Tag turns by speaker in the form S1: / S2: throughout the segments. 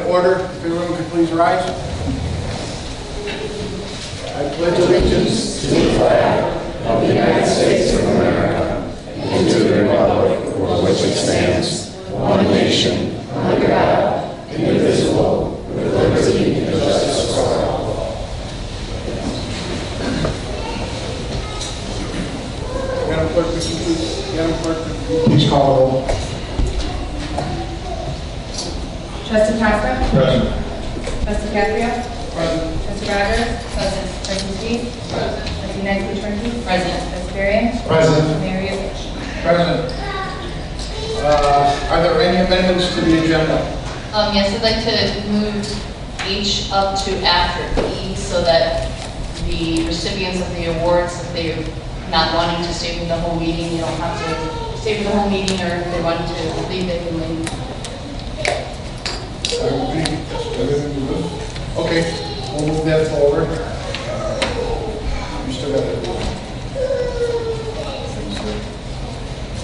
S1: order. If everyone could please rise. I pledge allegiance to the flag of the United States of America and to the republic for which it stands, one nation, under God, indivisible, with liberty and justice for all. Madam Clerk, please call the roll.
S2: Trustee Costa?
S1: Present.
S2: Trustee Caprio?
S1: Present.
S2: Trustee Rogers? Present. Trustee Steve? Present. Trustee Knight-Trinity? Present. Trustee Berrien?
S1: Present.
S2: Mayor Yovich?
S1: Present. Are there any amendments to the agenda?
S3: Yes, I'd like to move H up to after E so that the recipients of the awards, if they're not wanting to stay for the whole meeting, you don't have to stay for the whole meeting, or if they want to leave, they can leave.
S1: Okay, we'll move that forward. You still got it.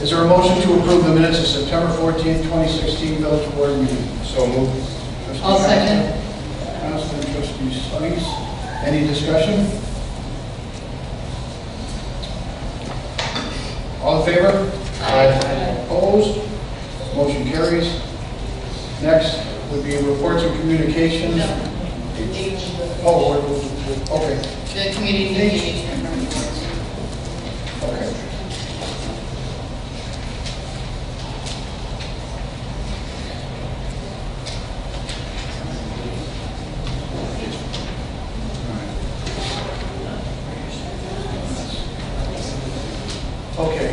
S1: Is there a motion to approve the minutes of September 14th, 2016 Village Board meeting? So moved.
S3: I'll second.
S1: Constant Trustee Slice. Any discussion? All in favor? Aye. Opposed? Motion carries. Next would be reports and communications.
S3: H.
S1: Oh, okay.
S3: The community engagement reports.
S1: Okay. Okay.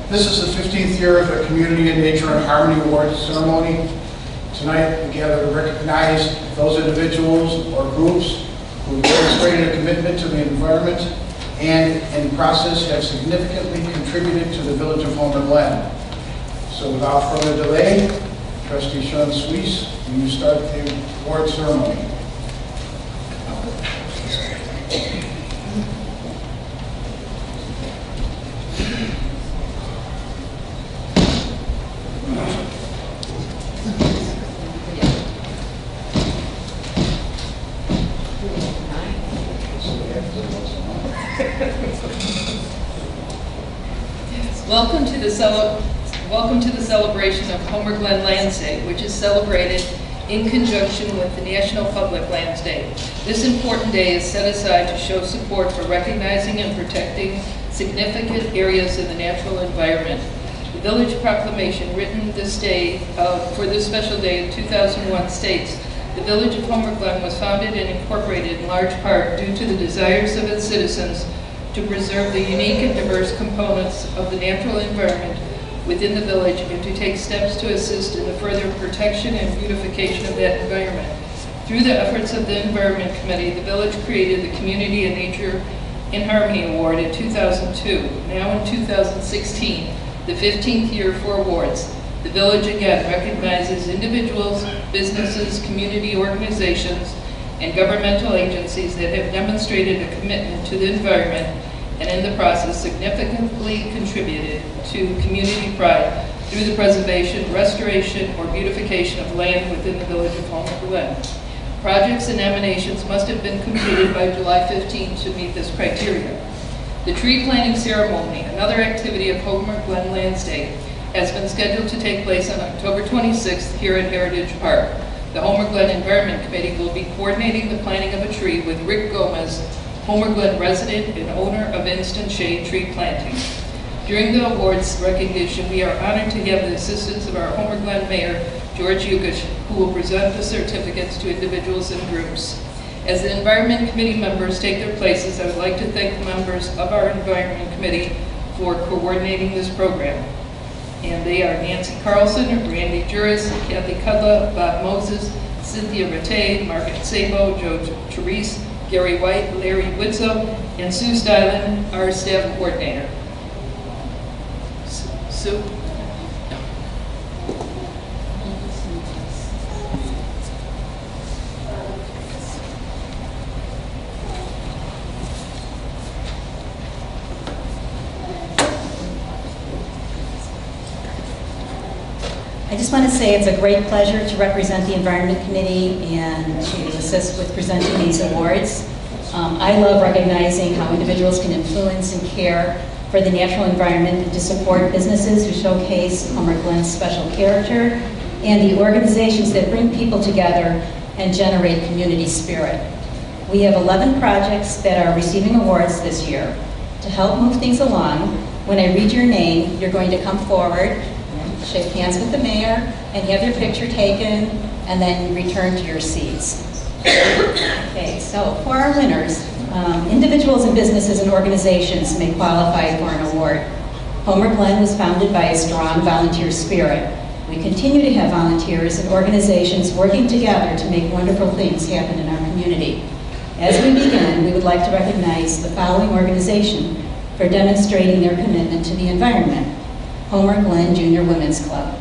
S1: This is the 15th year of the Community and Nature and Harmony Awards ceremony. Tonight, we gather to recognize those individuals or groups who have demonstrated a commitment to the environment and, in the process, have significantly contributed to the village of Homer Glen. So, without further delay, Trustee Sean Suisse, will you start the award ceremony?
S4: Welcome to the celebration of Homer Glen Lands Day, which is celebrated in conjunction with the National Public Lands Day. This important day is set aside to show support for recognizing and protecting significant areas in the natural environment. The village proclamation written this day for this special day in 2001 states, "The village of Homer Glen was founded and incorporated in large part due to the desires of its citizens to preserve the unique and diverse components of the natural environment within the village and to take steps to assist in the further protection and beautification of that environment. Through the efforts of the Environment Committee, the village created the Community and Nature in Harmony Award in 2002. Now in 2016, the 15th year for awards, the village again recognizes individuals, businesses, community organizations, and governmental agencies that have demonstrated a commitment to the environment and in the process significantly contributed to community pride through the preservation, restoration, or beautification of land within the village of Homer Glen. Projects and nominations must have been completed by July 15 to meet this criteria. The tree planting ceremony, another activity of Homer Glen Lands Day, has been scheduled to take place on October 26th here at Heritage Park. The Homer Glen Environment Committee will be coordinating the planting of a tree with Rick Gomez, Homer Glen resident and owner of Instant Shade Tree Planting. During the awards recognition, we are honored to have the assistance of our Homer Glen Mayor, George Yukish, who will present the certificates to individuals and groups. As the Environment Committee members take their places, I would like to thank the members of our Environment Committee for coordinating this program. And they are Nancy Carlson, Randy Juris, Kathy Cudla, Bob Moses, Cynthia Rattay, Margaret Sabo, Joe Therese, Gary White, Larry Witzel, and Sue Stylen, our staff coordinator. Sue?
S5: I just want to say it's a great pleasure to represent the Environment Committee and to assist with presenting these awards. I love recognizing how individuals can influence and care for the natural environment and to support businesses who showcase Homer Glen's special character and the organizations that bring people together and generate community spirit. We have 11 projects that are receiving awards this year. To help move things along, when I read your name, you're going to come forward, shake hands with the mayor, and have your picture taken, and then return to your seats. Okay, so for our winners, individuals and businesses and organizations may qualify for an award. Homer Glen was founded by a strong volunteer spirit. We continue to have volunteers and organizations working together to make wonderful things happen in our community. As we begin, we would like to recognize the following organization for demonstrating their commitment to the environment: Homer Glen Junior Women's Club.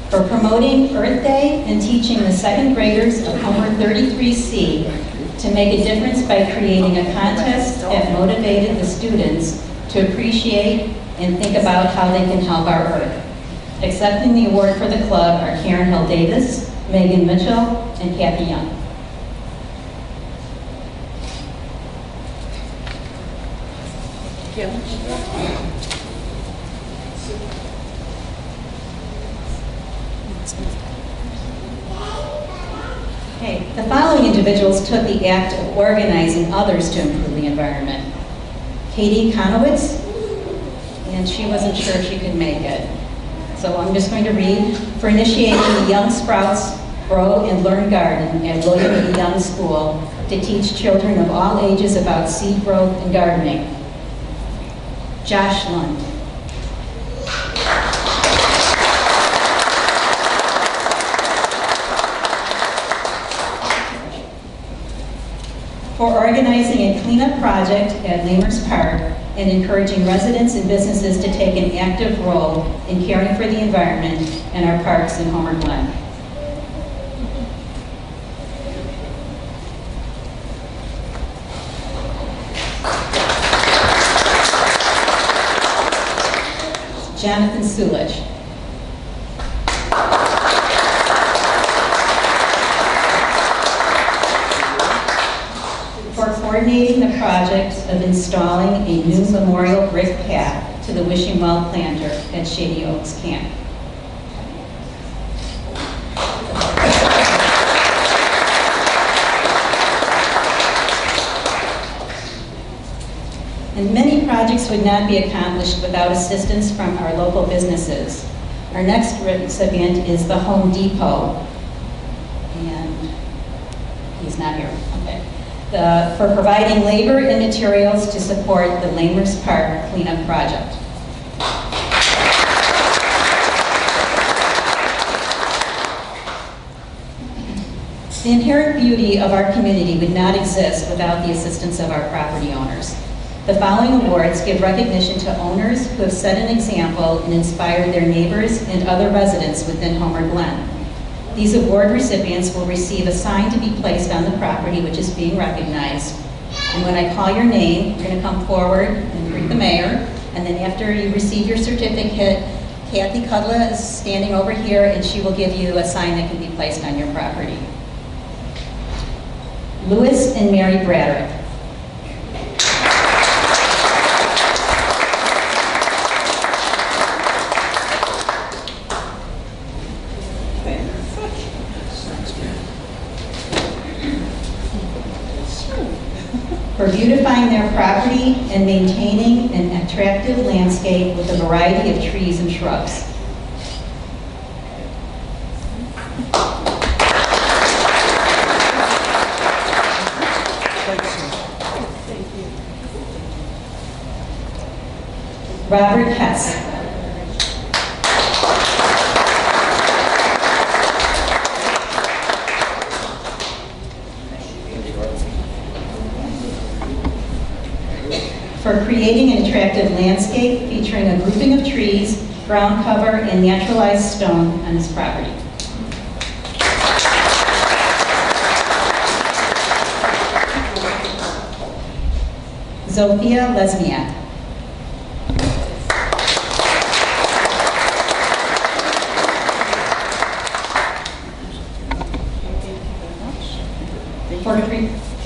S5: For promoting Earth Day and teaching the second graders of Homer 33C to make a difference by creating a contest that motivated the students to appreciate and think about how they can help our Earth. Accepting the award for the club are Karen Hill Davis, Megan Mitchell, and Kathy Young. Okay, the following individuals took the act of organizing others to improve the environment. Katie Konowitz, and she wasn't sure she could make it. So I'm just going to read. For initiating the Young Sprouts Grow and Learn Garden at William E. Young School to teach children of all ages about seed growth and gardening. Josh Lund. For organizing a cleanup project at Lamers Park and encouraging residents and businesses to take an active role in caring for the environment and our parks in Homer Glen. Jonathan Sulich. For coordinating the project of installing a new memorial brick path to the Wishing Well planter at Shady Oaks Camp. And many projects would not be accomplished without assistance from our local businesses. Our next recipient is the Home Depot, and he's not here. Okay. For providing labor and materials to support the Lamers Park cleanup project. The inherent beauty of our community would not exist without the assistance of our property owners. The following awards give recognition to owners who have set an example and inspired their neighbors and other residents within Homer Glen. These award recipients will receive a sign to be placed on the property which is being recognized. And when I call your name, you're going to come forward and greet the mayor. And then after you receive your certificate, Kathy Kudla is standing over here and she will give you a sign that can be placed on your property. Louis and Mary Braddock. For beautifying their property and maintaining an attractive landscape with a variety of trees and shrubs. Robert Hess. For creating an attractive landscape featuring a grouping of trees, ground cover, and naturalized stone on his property. Zofia Lesniak.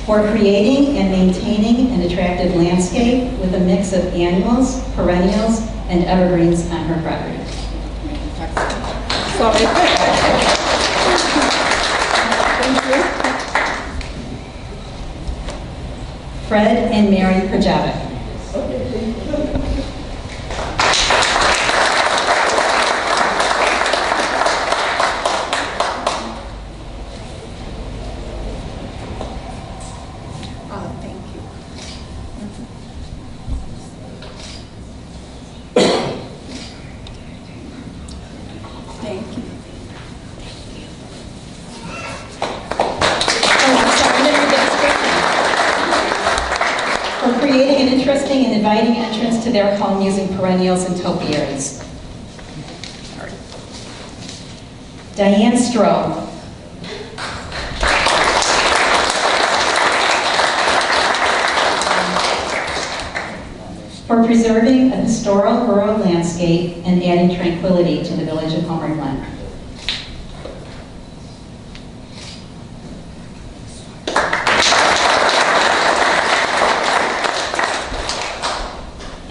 S5: For creating and maintaining an attractive landscape with a mix of annuals, perennials, and evergreens on her property. Fred and Mary Prajovic. And inviting entrance to their home using perennials and topiaries. Diane Stroh. For preserving a historical rural landscape and adding tranquility to the village of Homer Glen.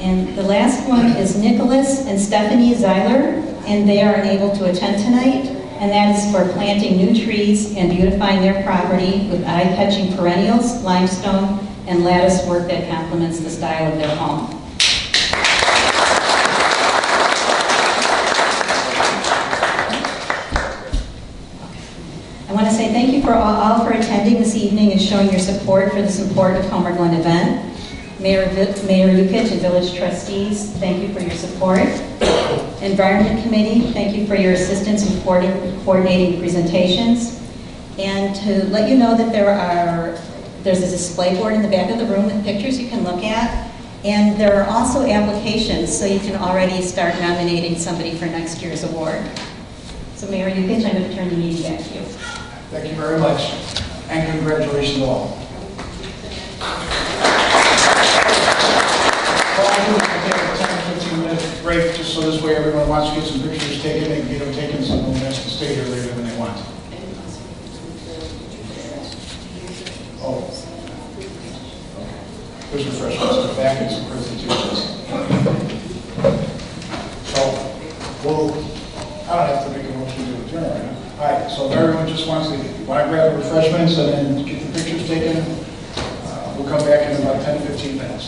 S5: And the last one is Nicholas and Stephanie Zeiler, and they are unable to attend tonight, and that is for planting new trees and beautifying their property with eye-catching perennials, limestone, and lattice work that complements the style of their home. I want to say thank you for all for attending this evening and showing your support for this important Homer Glen event. Mayor Yukich and village trustees, thank you for your support. Environment Committee, thank you for your assistance in coordinating presentations. And to let you know that there's a display board in the back of the room with pictures you can look at. And there are also applications, so you can already start nominating somebody for next year's award. So Mayor Yukich, I'm going to turn the meeting back to you.
S1: Thank you very much, and congratulations all. We'll take a 10-15-minute break just so this way everyone wants to get some pictures taken, they can get them taken so no one has to stay here later than they want. Oh. There's refreshments in the back and some presentations. So, I don't have to make a motion to adjourn right now. All right, so if everyone just wants to grab refreshments and then get the pictures taken, we'll come back in about 10 to 15 minutes.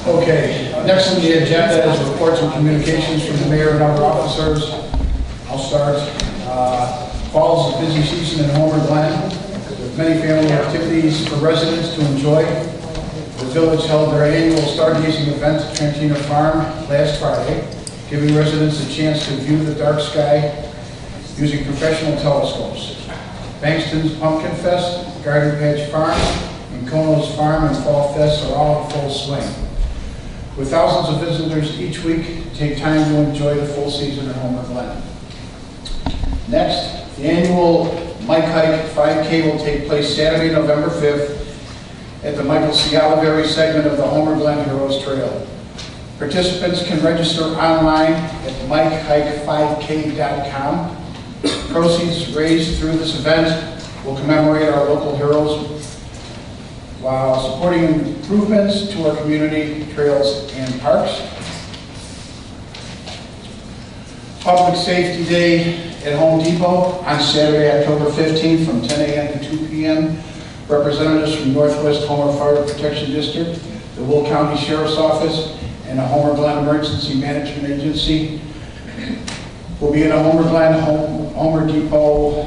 S1: Okay, next on the agenda is reports and communications from the mayor and other officers. I'll start. Fall is a busy season in Homer Glen with many family activities for residents to enjoy. The village held their annual stargazing event at Trentino Farm last Friday, giving residents a chance to view the dark sky using professional telescopes. Bankston's Pumpkin Fest, Garden Patch Farm, and Kono's Farm and Fall Fest are all in full swing. With thousands of visitors each week, take time to enjoy the full season at Homer Glen. Next, the annual Mike Hike 5K will take place Saturday, November 5th at the Michael Cigar segment of the Homer Glen Heroes Trail. Participants can register online at mikehike5k.com. Proceeds raised through this event will commemorate our local heroes while supporting improvements to our community trails and parks. Public Safety Day at Home Depot on Saturday, October 15th from 10 a.m. to 2 p.m. Representatives from Northwest Homer Fire Protection District, the Will County Sheriff's Office, and the Homer Glen Emergency Management Agency will be in the Homer Glen Home Depot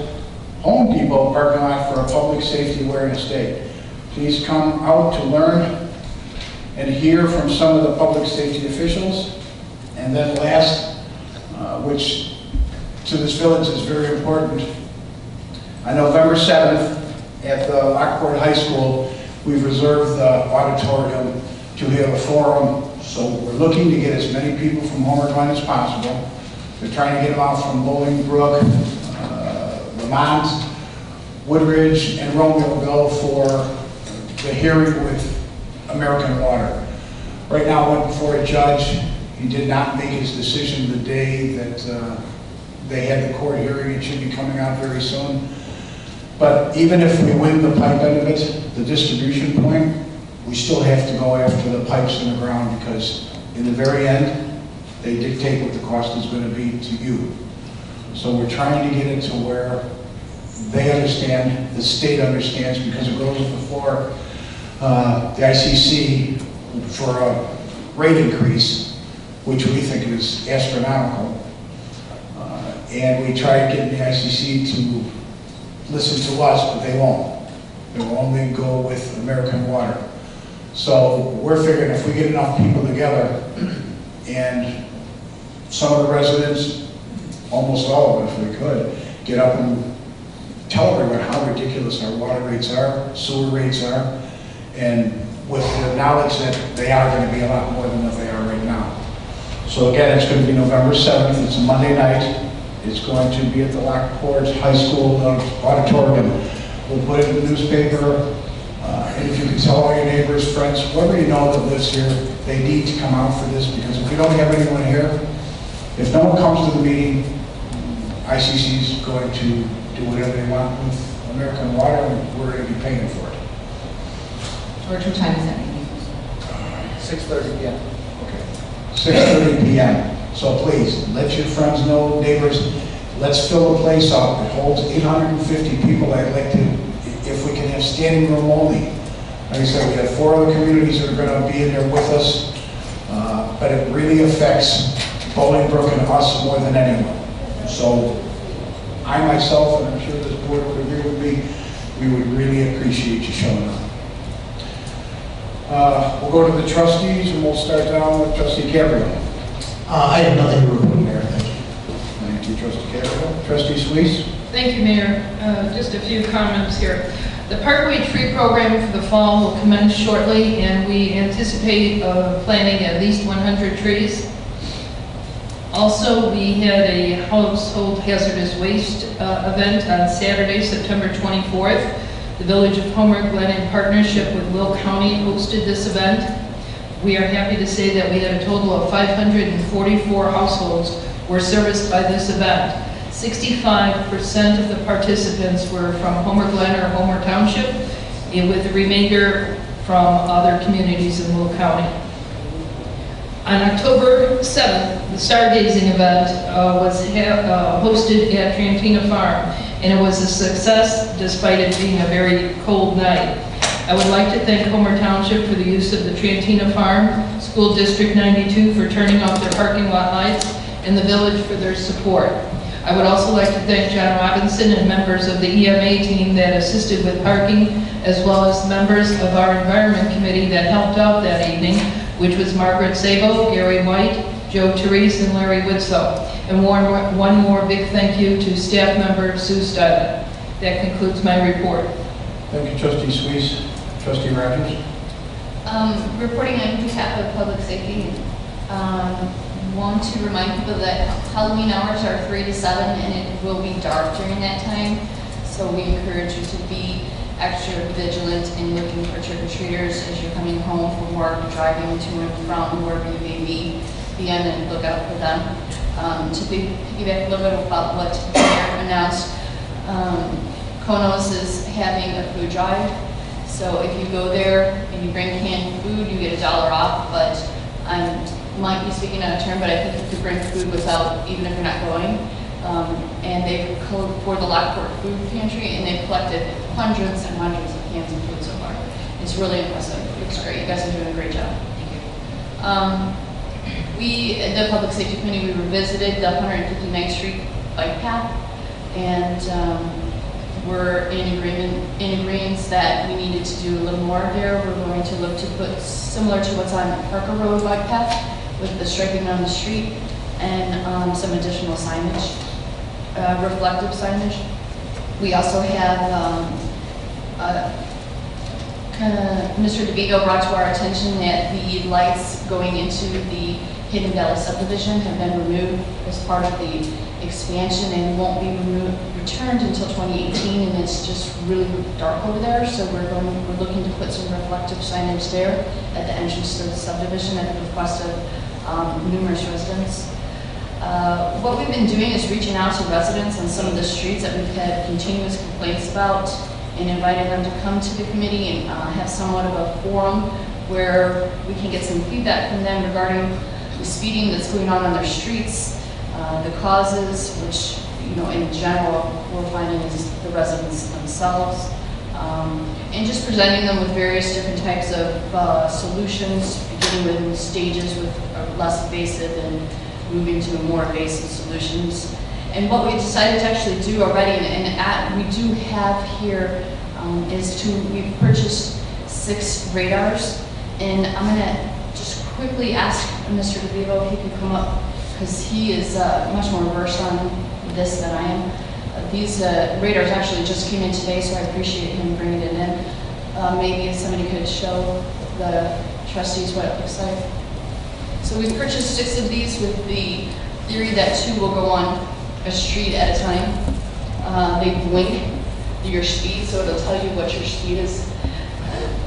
S1: parking lot for a Public Safety Awareness Day. Please come out to learn and hear from some of the public safety officials. And then last, which to this village is very important, on November 7th at the Lockport High School, we've reserved the auditorium to have a forum So we're looking to get as many people from Homer Glen as possible. We're trying to get them out from Bolingbrook, Lamont, Woodridge, and Romeoville for the hearing with American Water. Right now, I went before a judge. He did not make his decision the day that they had the court hearing. It should be coming out very soon. But even if we win the pipe end of it, the distribution point, we still have to go after the pipes in the ground, because in the very end, they dictate what the cost is going to be to you. So we're trying to get it to where they understand, the state understands, because it goes before the ICC for a rate increase, which we think is astronomical. And we try to get the ICC to listen to us, but they won't. They will only go with American Water. So we're figuring if we get enough people together, and some of the residents, almost all of them if we could, get up and tell everyone how ridiculous our water rates are, sewer rates are, and with the knowledge that they are going to be a lot more than what they are right now. So again, it's going to be November 7th. It's a Monday night. It's going to be at the Lockport High School auditorium. We'll put it in the newspaper. And if you can tell all your neighbors, friends, whoever you know that lives here, they need to come out for this, because if we don't have anyone here, if no one comes to the meeting, ICC is going to do whatever they want with American Water, and we're going to be paying for it.
S2: George, what time is that meeting?
S1: 6:30 p.m. Okay. 6:30 p.m. So please, let your friends know, neighbors, let's fill the place up. It holds 850 people. I'd like to, if we can have standing room only. Like I said, we have 4 other communities that are going to be in there with us, but it really affects Bolingbrook and us more than anyone. So I myself, and I'm sure this board would agree with me, we would really appreciate you showing up. We'll go to the trustees, and we'll start down with Trustee Gabriel.
S6: I have nothing to report, Mayor. Thank you.
S1: Thank you, Trustee Gabriel. Trustee Suisse?
S4: Thank you, Mayor. Just a few comments here. The Parkway Tree Program for the fall will commence shortly, and we anticipate planting at least 100 trees. Also, we had a household hazardous waste event on Saturday, September 24th. The Village of Homer Glen, in partnership with Will County, hosted this event. We are happy to say that we had a total of 544 households were serviced by this event. 65% of the participants were from Homer Glen or Homer Township, with the remainder from other communities in Will County. On October 7th, the stargazing event was hosted at Trantina Farm, and it was a success despite it being a very cold night. I would like to thank Homer Township for the use of the Trantina Farm, School District 92 for turning off their parking lot lights, and the village for their support. I would also like to thank John Robinson and members of the EMA team that assisted with parking, as well as members of our Environment Committee that helped out that evening, which was Margaret Sabo, Gary White, Joe Therese, and Larry Woodsoe. And one more big thank you to staff member Sue Styler. That concludes my report.
S1: Thank you, Trustee Suisse. Trustee Rogers?
S3: Reporting on behalf of Public Safety, want to remind people that Halloween hours are 3 to 7, and it will be dark during that time. So we encourage you to be extra vigilant in looking for trick-or-treaters as you're coming home from work, driving to and from wherever you may be on the lookout for them. To piggyback a little bit about what the mayor announced, Konos is having a food drive. So if you go there and you bring canned food, you get $1 off, but I might be speaking out of turn, but I think you could bring food without, even if you're not going. And they've called for the Lockport Food Pantry, and they've collected hundreds and hundreds of cans of food so far. It's really impressive. It's great. You guys are doing a great job. Thank you. We, the Public Safety Committee, we revisited the 159th Street bike path, and we're in agreement that we needed to do a little more there. We're going to look to put similar to what's on Parker Road bike path, with the striping on the street and some additional signage, reflective signage. We also have Mr. DeVito brought to our attention that the lights going into the Hidden Valley subdivision have been removed as part of the expansion and won't be returned until 2018, and it's just really dark over there, so we're looking to put some reflective signage there at the entrance to the subdivision at the request of numerous residents. What we've been doing is reaching out to residents on some of the streets that we've had continuous complaints about and invited them to come to the committee and have somewhat of a forum where we can get some feedback from them regarding the speeding that's going on their streets, the causes, which, you know, in general, we're finding is the residents themselves, and just presenting them with various different types of solutions, beginning with stages with less invasive and moving to more invasive solutions. And what we decided to actually do already, and we do have here, we've purchased 6 radars, and I'm going to just quickly ask Mr. DeVito if he could come up, because he is much more versed on this than I am. These radars actually just came in today, so I appreciate him bringing it in. Maybe if somebody could show the trustees what it looks like. So we purchased 6 of these with the theory that 2 will go on a street at a time. They blink your speed, so it'll tell you what your speed is.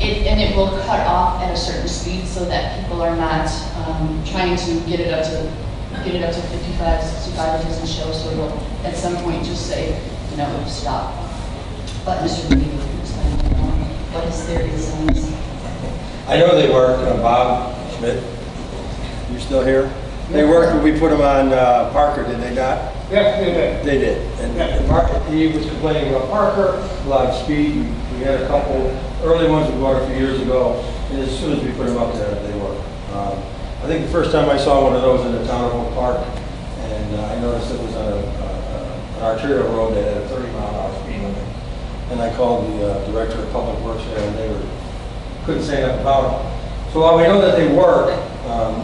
S3: And it will cut off at a certain speed so that people are not trying to get it up to 55, 65. It doesn't show, so it'll at some point just say, you know, stop. But Mr. DeVito can explain what his theory is on this.
S7: I know they work. Bob Schmidt, you still here? They worked when we put them on Parker, did they not?
S1: Yeah, they did.
S7: They did. And he was complaining about Parker, a lot of speed. We had a couple early ones we bought a few years ago, and as soon as we put them up there, they work. I think the first time I saw one of those in the town of Oak Park, and I noticed it was on an arterial road that had a 30-mile-an-hour speed limit. And I called the director of public works there, and they couldn't say enough about them. So while we know that they work,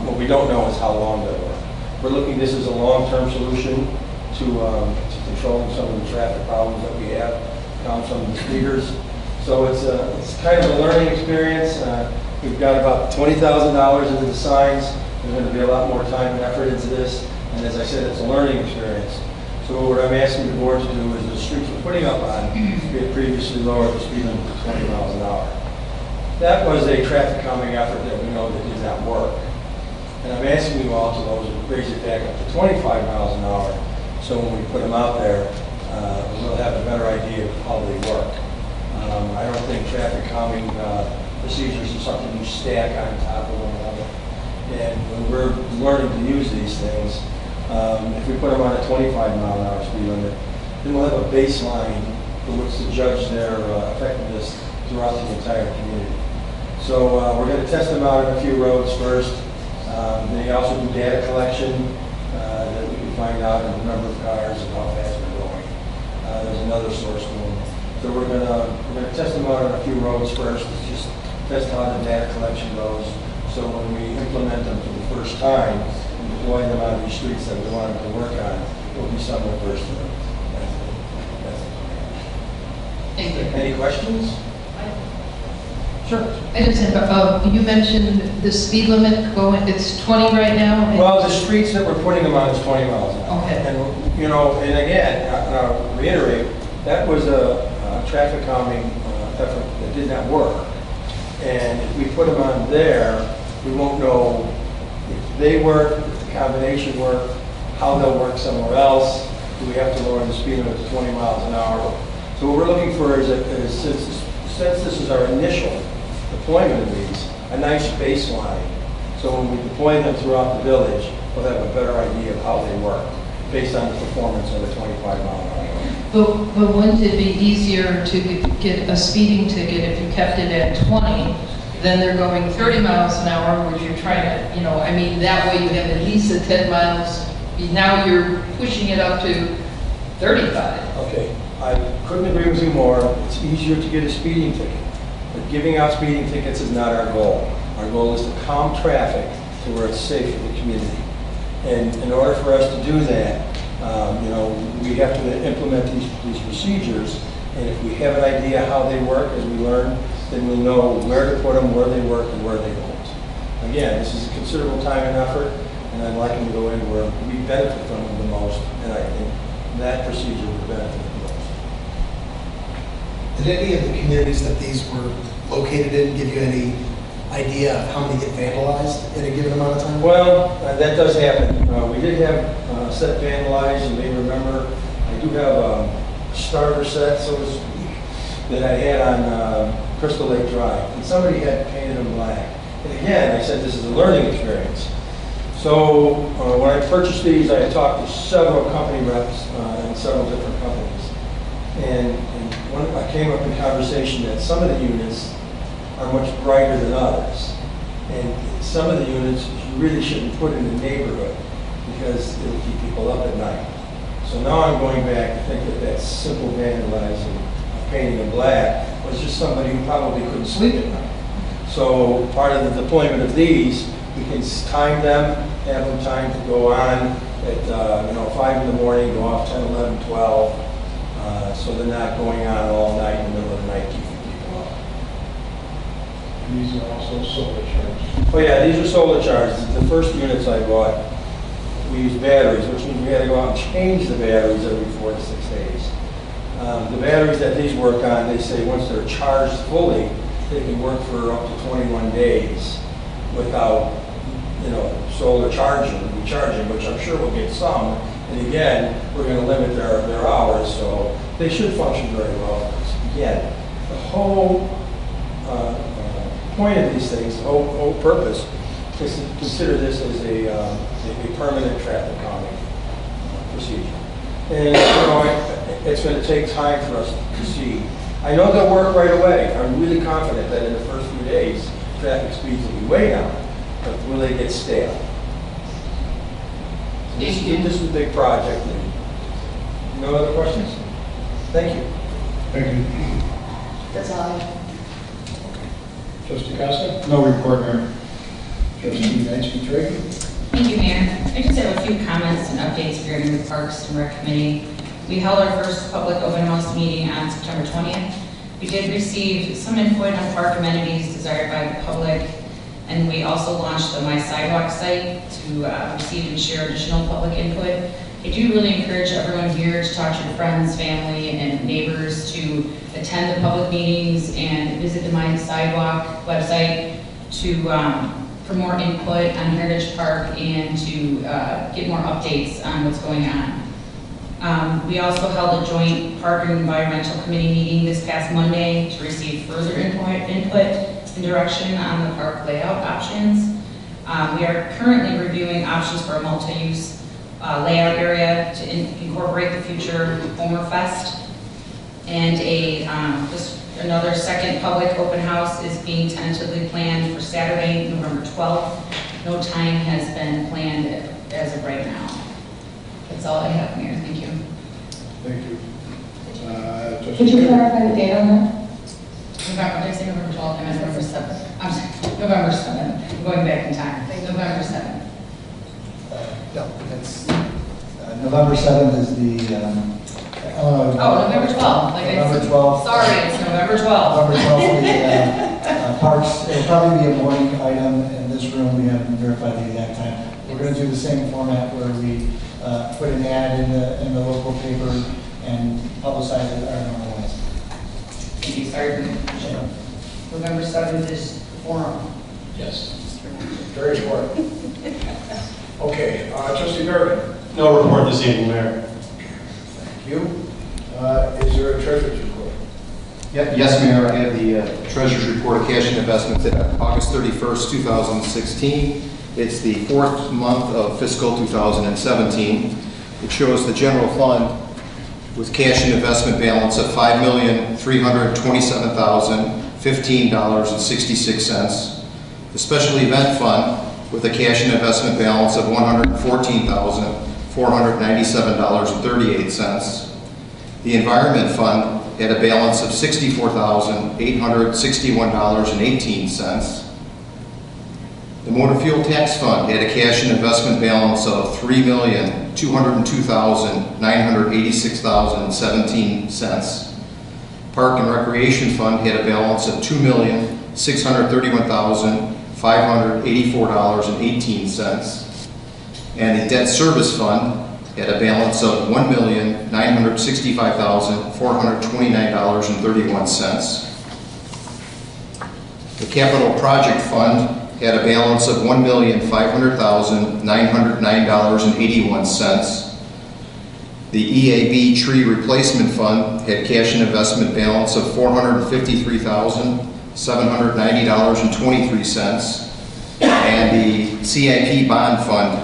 S7: what we don't know is how long they work. We're looking this is a long-term solution to controlling some of the traffic problems that we have, some of the speeders. So it's kind of a learning experience. We've got about $20,000 into the signs. There's going to be a lot more time and effort into this. And as I said, it's a learning experience. So what I'm asking the board to do is the streets we're putting up on, we had previously lowered the speed limit to 20 miles an hour. That was a traffic calming effort that we know that did not work. And I'm asking you all to raise it back up to 25 miles an hour. So when we put them out there, we'll have a better idea of how they work. I don't think traffic calming procedures are something you stack on top of one another. And when we're learning to use these things, if we put them on a 25-mile-an-hour speed limit, then we'll have a baseline for which to judge their effectiveness throughout the entire community. So we're going to test them out on a few roads first. They also do data collection that we can find out in the number of cars and how fast they're going. There's another source to them. So we're going to test them out on a few roads first. It's just test how the data collection goes. So when we implement them for the first time and deploy them on these streets that we want them to work on, we'll be somewhat versed in them.
S3: Thank you.
S7: Any questions? Sure.
S4: I just have, you mentioned the speed limit going, it's 20 right now?
S7: Well, the streets that we're putting them on is 20 miles an hour.
S4: Okay.
S7: And, you know, and again, I'll reiterate, that was a traffic calming effort that did not work. And if we put them on there, we won't know if they work, if the combination work, how they'll work somewhere else. Do we have to lower the speed limit to 20 miles an hour? So what we're looking for is since this is our initial deployment of these, a nice baseline. So when we deploy them throughout the village, we'll have a better idea of how they work based on the performance of a 25-mile-an-hour.
S4: But wouldn't it be easier to get a speeding ticket if you kept it at 20, then they're going 30 miles an hour, which you're trying to, you know, I mean, that way you have at least a 10 miles. Now you're pushing it up to 35.
S7: Okay, I couldn't agree with you more. It's easier to get a speeding ticket. But giving out speeding tickets is not our goal. Our goal is to calm traffic to where it's safe for the community. And in order for us to do that, you know, we have to implement these procedures. And if we have an idea how they work as we learn, then we'll know where to put them, where they work, and where they don't. Again, this is a considerable time and effort, and I'd like them to go in where we benefit from them the most, and I think that procedure would benefit the most.
S6: Did any of the communities that these were located in give you any idea of how many get vandalized in a given amount of time?
S7: Well, that does happen. We did have a set vandalized, you may remember. I do have a starter set, so to speak, that I had on Crystal Lake Drive, and somebody had painted them black. And again, I said this is a learning experience. So when I purchased these, I had talked to several company reps and several different companies. And I came up in conversation that some of the units are much brighter than others. And some of the units you really shouldn't put in the neighborhood because it'll keep people up at night. So now I'm going back to think that simple vandalizing, painting them black, was just somebody who probably couldn't sleep at night. So part of the deployment of these, we can time them, have them time to go on at 5 in the morning, go off 10, 11, 12, so they're not going on all night in the middle of the night keeping people up.
S1: And these are also solar charged.
S7: Oh yeah, these are solar charged. The first units I bought, we used batteries, which means we had to go out and change the batteries every 4 to 6 days. The batteries that these work on, they say once they're charged fully, they can work for up to 21 days without, solar charging, recharging, which I'm sure we'll get some. And again, we're going to limit their hours, so they should function very well. Again, the whole point of these things, the whole purpose, is to consider this as a permanent traffic calming procedure. And it's going to take time for us to see. I know they'll work right away. I'm really confident that in the first few days, traffic speeds will be way down, but will they get stale? This is a big project. No other questions? Thank you.
S1: Thank you.
S3: That's all I have.
S1: Trustee Costa?
S8: No report, Mayor.
S1: Trustee Knights-Betrayed?
S2: Thank you, Mayor. I just have a few comments and updates regarding the Parks and Rec Committee. We held our first public open house meeting on September 20th. We did receive some input on park amenities desired by the public, and we also launched the My Sidewalk site to receive and share additional public input. I do really encourage everyone here to talk to your friends, family, and neighbors to attend the public meetings and visit the My Sidewalk website for more input on Heritage Park and to get more updates on what's going on. We also held a joint Park and Environmental Committee meeting this past Monday to receive further input and direction on the park layout options. We are currently reviewing options for a multi-use layout area to incorporate the future Homer Fest. And just another second public open house is being tentatively planned for Saturday, November 12th. No time has been planned as of right now. That's all I have, Mayor. Thank you.
S1: Thank you.
S2: Could you clarify the date on that? November, did I say November 12th? I meant November 7th. I'm sorry, November 7th. I'm going back in time. November 7th.
S8: No, that's, November 7th is the,
S2: November 12th. Like
S8: November 12th.
S2: Sorry, it's November 12th.
S8: November 12th, the parks, it'll probably be a morning item in this room. We haven't verified the exact time. We're going to do the same format where we put an ad in the local paper and publicize it our normal ways.
S2: Thank you, sorry. November 7th is the forum.
S1: Yes. Very important. Okay, Trustee Merritt?
S9: No report this evening, Mayor.
S1: Thank you. Is there a treasurer's report?
S10: Yes, Mayor. I have the Treasurer's Report of Cash and Investments at August 31st, 2016. It's the fourth month of fiscal 2017. It shows the general fund with cash and investment balance of $5,327,015.66. The Special Event Fund with a cash and investment balance of $114,497.38. The Environment Fund had a balance of $64,861.18. The Motor Fuel Tax Fund had a cash and investment balance of $3,202,986.17. Park and Recreation Fund had a balance of $2,631,584.18. And the Debt Service Fund had a balance of $1,965,429.31. The Capital Project Fund had a balance of $1,500,909.81. The EAB Tree Replacement Fund had cash and investment balance of $453,790.23. And the CIP Bond Fund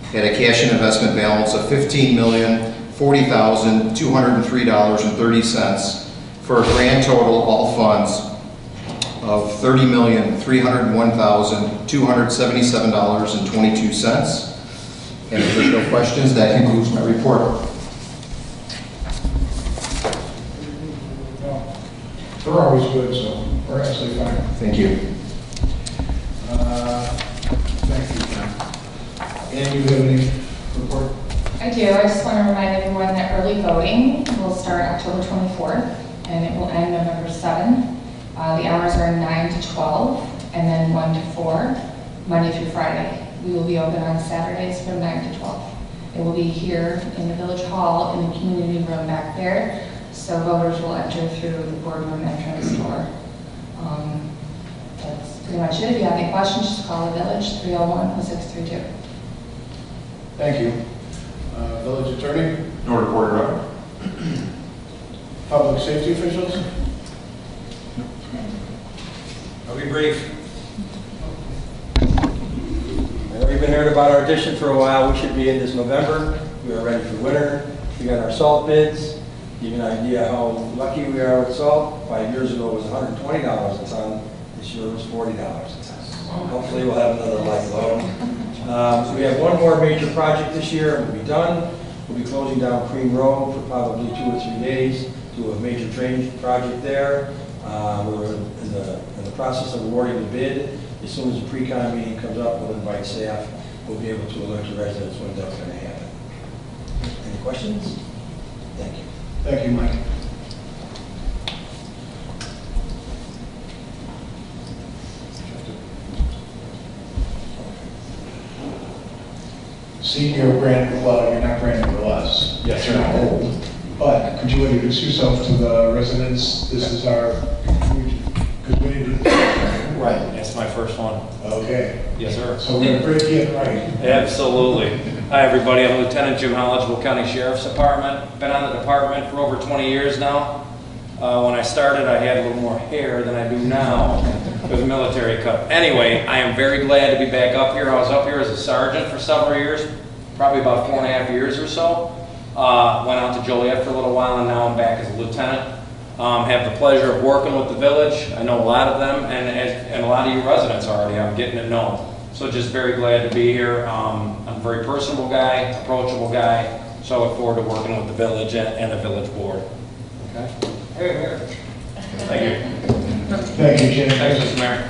S10: had a cash and investment balance of $15,040,203.30 for a grand total, all funds, of $30,301,277.22. And if there's no questions, that concludes my report.
S1: They're always good, so we're actually fine.
S10: Thank you.
S1: Thank you, John. And you have any report?
S11: I do. I just want to remind everyone that early voting will start October 24th and it will end November 7th. The hours are 9 to 12 and then 1 to 4, Monday through Friday. We will be open on Saturdays from 9 to 12. It will be here in the Village Hall in the community room back there. So voters will enter through the boardroom entrance door. That's pretty much it. If you have any questions, just call the Village, 301-0632.
S1: Thank you. Village Attorney?
S9: No report, Your Honor.
S1: Public safety officials?
S7: I'll be brief. I know you've been hearing about our addition for a while. We should be in this November. We are ready for winter. We got our salt bids. Give you an idea how lucky we are with salt. 5 years ago it was $120 a ton. This year it was $40 a ton. Hopefully we'll have another light load. So we have one more major project this year and we'll be done. We'll be closing down Cream Road for probably 2 or 3 days. Do a major drainage project there. We're in the process of awarding the bid. As soon as the pre-con meeting comes up, we'll invite staff. We'll be able to alert the residents when that's going to happen. Any questions? Thank you.
S1: Thank you, Mike. Senior brand, well, you're not brand new to us.
S9: Yes,
S1: You're not old. But could you introduce yourself to the residents? This is our community.
S12: Right, that's my first one.
S1: Okay.
S12: Yes, sir.
S1: So we're going to break in, right?
S12: Absolutely. Hi, everybody. I'm Lieutenant Jim Holliday, Will County Sheriff's Department. Been on the department for over 20 years now. When I started, I had a little more hair than I do now with a military cut. Anyway, I am very glad to be back up here. I was up here as a sergeant for several years, probably about 4.5 years or so. Went out to Joliet for a little while, and now I'm back as a lieutenant. Have the pleasure of working with the village. I know a lot of them, and a lot of you residents already. I'm getting to know. So just very glad to be here. I'm a very personable guy, approachable guy, so I look forward to working with the village and the village board. Okay? Here. Thank you.
S1: Thank you, Jim.
S12: Thanks, Mr. Mayor.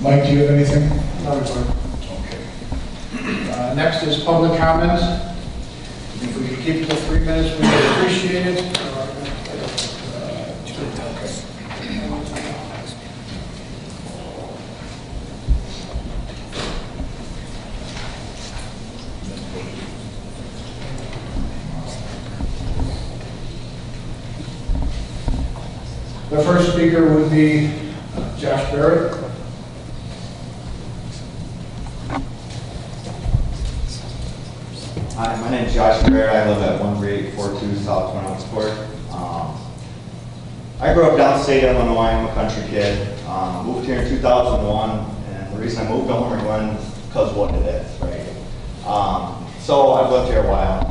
S1: Mike, do you have anything? No, okay. Next is public comments. If we could keep it to 3 minutes, we would appreciate it. The first speaker would be Josh Barrett.
S13: Hi, my name is Josh Barrett. I live at 13842 South Twin Oaks Court. I grew up downstate Illinois. I'm a country kid. Moved here in 2001, and the reason I moved to Homer Glen is because of what it is, right? So I've lived here a while.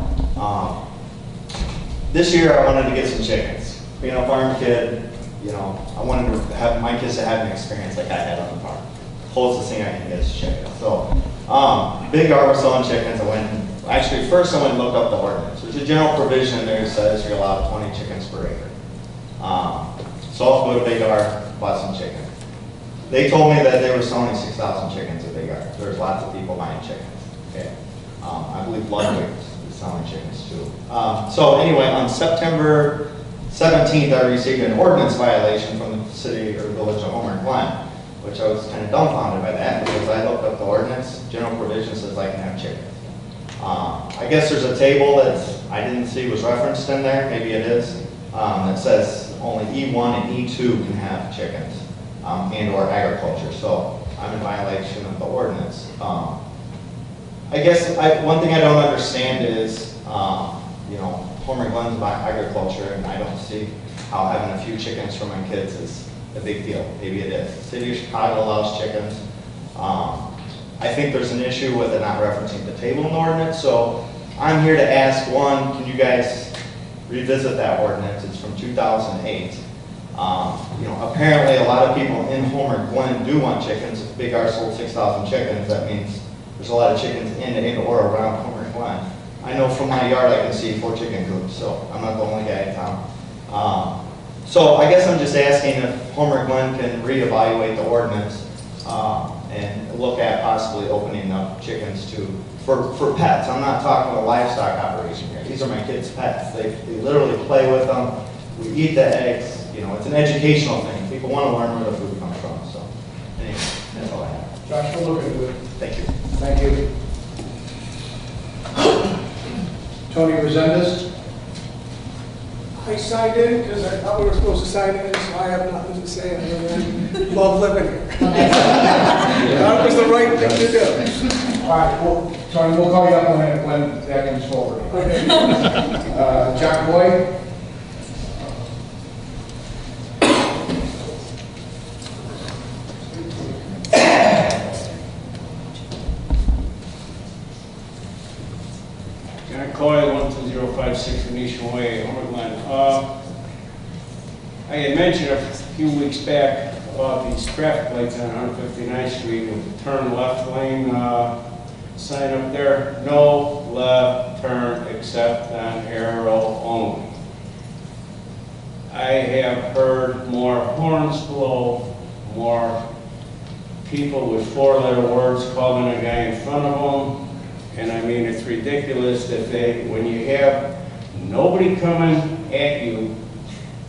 S13: This year I wanted to get some chickens. Being a farm kid, you know, I wanted to have my kids to have an experience like I had on the farm. Closest thing I can get is chickens. So, big yard selling chickens. First I went and looked up the ordinance. There's a general provision in there that says you're allowed 20 chickens per acre. So I'll go to Big R, buy some chickens. They told me that they were selling 6,000 chickens at Big R. There's lots of people buying chickens. Okay. I believe Ludwig is selling chickens too. So anyway, on September 17th, I received an ordinance violation from the city or village of Homer Glen, which I was kind of dumbfounded by that because I looked up the ordinance. General provision says I can have chickens. I guess there's a table that I didn't see was referenced in there. Maybe it is. That says only E1 and E2 can have chickens and or agriculture. So I'm in violation of the ordinance. I guess one thing I don't understand is, you know, Homer Glen's by agriculture, and I don't see how having a few chickens for my kids is a big deal. Maybe it is. The city of Chicago allows chickens. I think there's an issue with it not referencing the table in the ordinance, so I'm here to ask, one, can you guys revisit that ordinance? It's from 2008. You know, apparently a lot of people in Homer Glen do want chickens. If Big R sold 6,000 chickens, that means there's a lot of chickens in and or around Homer Glen. I know from my yard I can see 4 chicken coops, so I'm not the only guy in town. So I guess I'm just asking if Homer Glen can reevaluate the ordinance and look at possibly opening up chickens for pets. I'm not talking about a livestock operation here. These are my kids' pets. They literally play with them. We eat the eggs. You know, it's an educational thing. People want to learn where the food comes from. So anyway, that's all I have.
S1: Josh, we'll look into it.
S13: Thank you.
S1: Thank you. Tony Resendez.
S14: I signed in because I thought we were supposed to sign in, so I have nothing to say other than love living here. That was the right thing to do.
S1: All right, well, Tony, we'll call you up when that comes forward.
S14: Okay.
S1: Jack Boyd.
S15: Jack Coy, 12056 Venetian Way, Homer Glen. I had mentioned a few weeks back about these traffic lights on 159th Street with the turn left lane sign up there. No left turn except on arrow only. I have heard more horns blow, more people with 4-letter words calling a guy in front of them. And I mean, it's ridiculous that when you have nobody coming at you,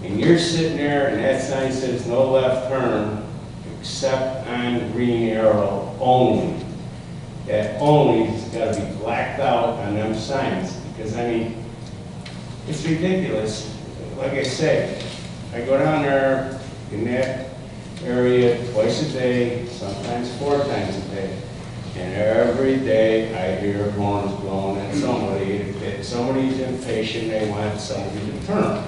S15: and you're sitting there and that sign says no left turn, except on green arrow only. That only has got to be blacked out on them signs, because I mean, it's ridiculous. Like I say, I go down there in that area twice a day, sometimes 4 times a day. And every day I hear horns blown at somebody. If somebody's impatient, they want somebody to turn.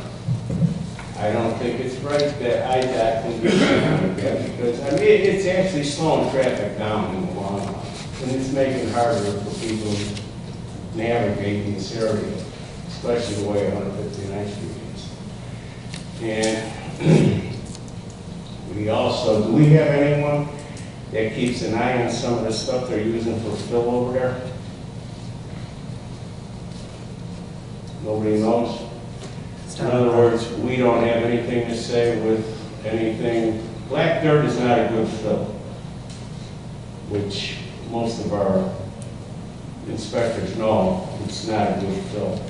S15: I don't think it's right that IDOT can do something like that, because I mean, it's actually slowing traffic down in the long run. And it's making it harder for people to navigate in this area, especially the way 159th Street is. And we also, do we have anyone that keeps an eye on some of the stuff they're using for fill over there? Nobody knows? In other words, we don't have anything to say with anything. Black dirt is not a good fill, which most of our inspectors know it's not a good fill.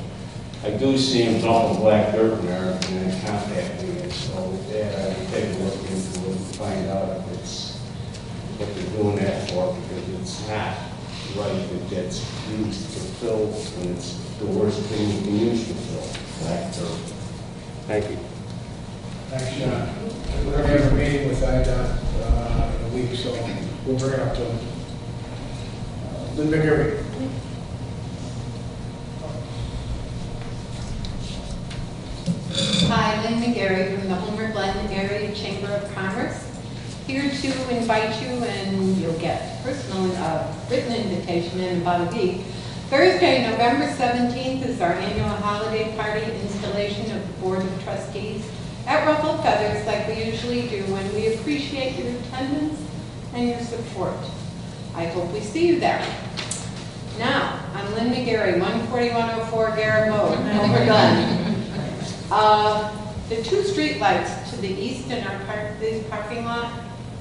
S15: I do see them dumping black dirt in there and then contact me, so with that I will take a look into it and find out if it's what they're doing that for, because it's not right that that's used to fill, and it's the worst thing you can use to fill, black dirt. Thank you.
S1: Thanks, John. We're going to have a meeting with IDOT in a week, so we'll bring it up to them. Lynn McGarry.
S16: Hi, Lynn McGarry from the Homer Glen Area Chamber of Commerce. Here to invite you, and you'll get personal written invitation in about a week. Thursday, November 17th is our annual holiday party installation of the Board of Trustees at Ruffled Feathers, like we usually do, when we appreciate your attendance and your support. I hope we see you there. Now, I'm Lynn McGarry, 14104 Garrett Road, Homer Glen. The 2 street lights to the east in our parking lot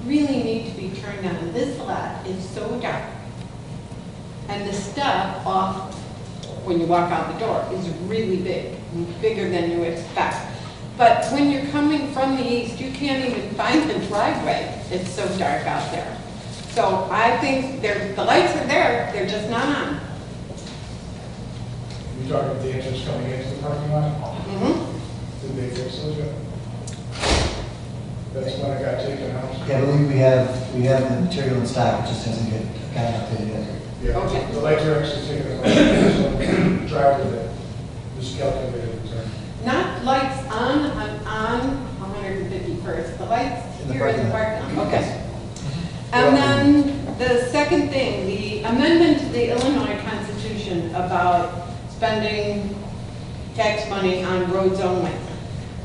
S16: really need to be turned on. This lot is so dark. And the step off when you walk out the door is really big, bigger than you expect. But when you're coming from the east, you can't even find the driveway. It's so dark out there. So I think the lights are there, they're just not on.
S1: You talking the entrance coming into the parking lot?
S16: Mm-hmm.
S1: Did they fix those yet? That's when it got taken out.
S8: Yeah, I believe we have the material in stock, it just hasn't gotten updated yet.
S1: Yeah,
S16: Okay.
S1: the lights are actually taken out. So driver that miscalculated the turn.
S16: Not lights on 151st, the lights
S8: In the
S16: here in the
S8: parking
S16: parking lot. Okay. And then the second thing, the amendment to the Illinois Constitution about spending tax money on roads only.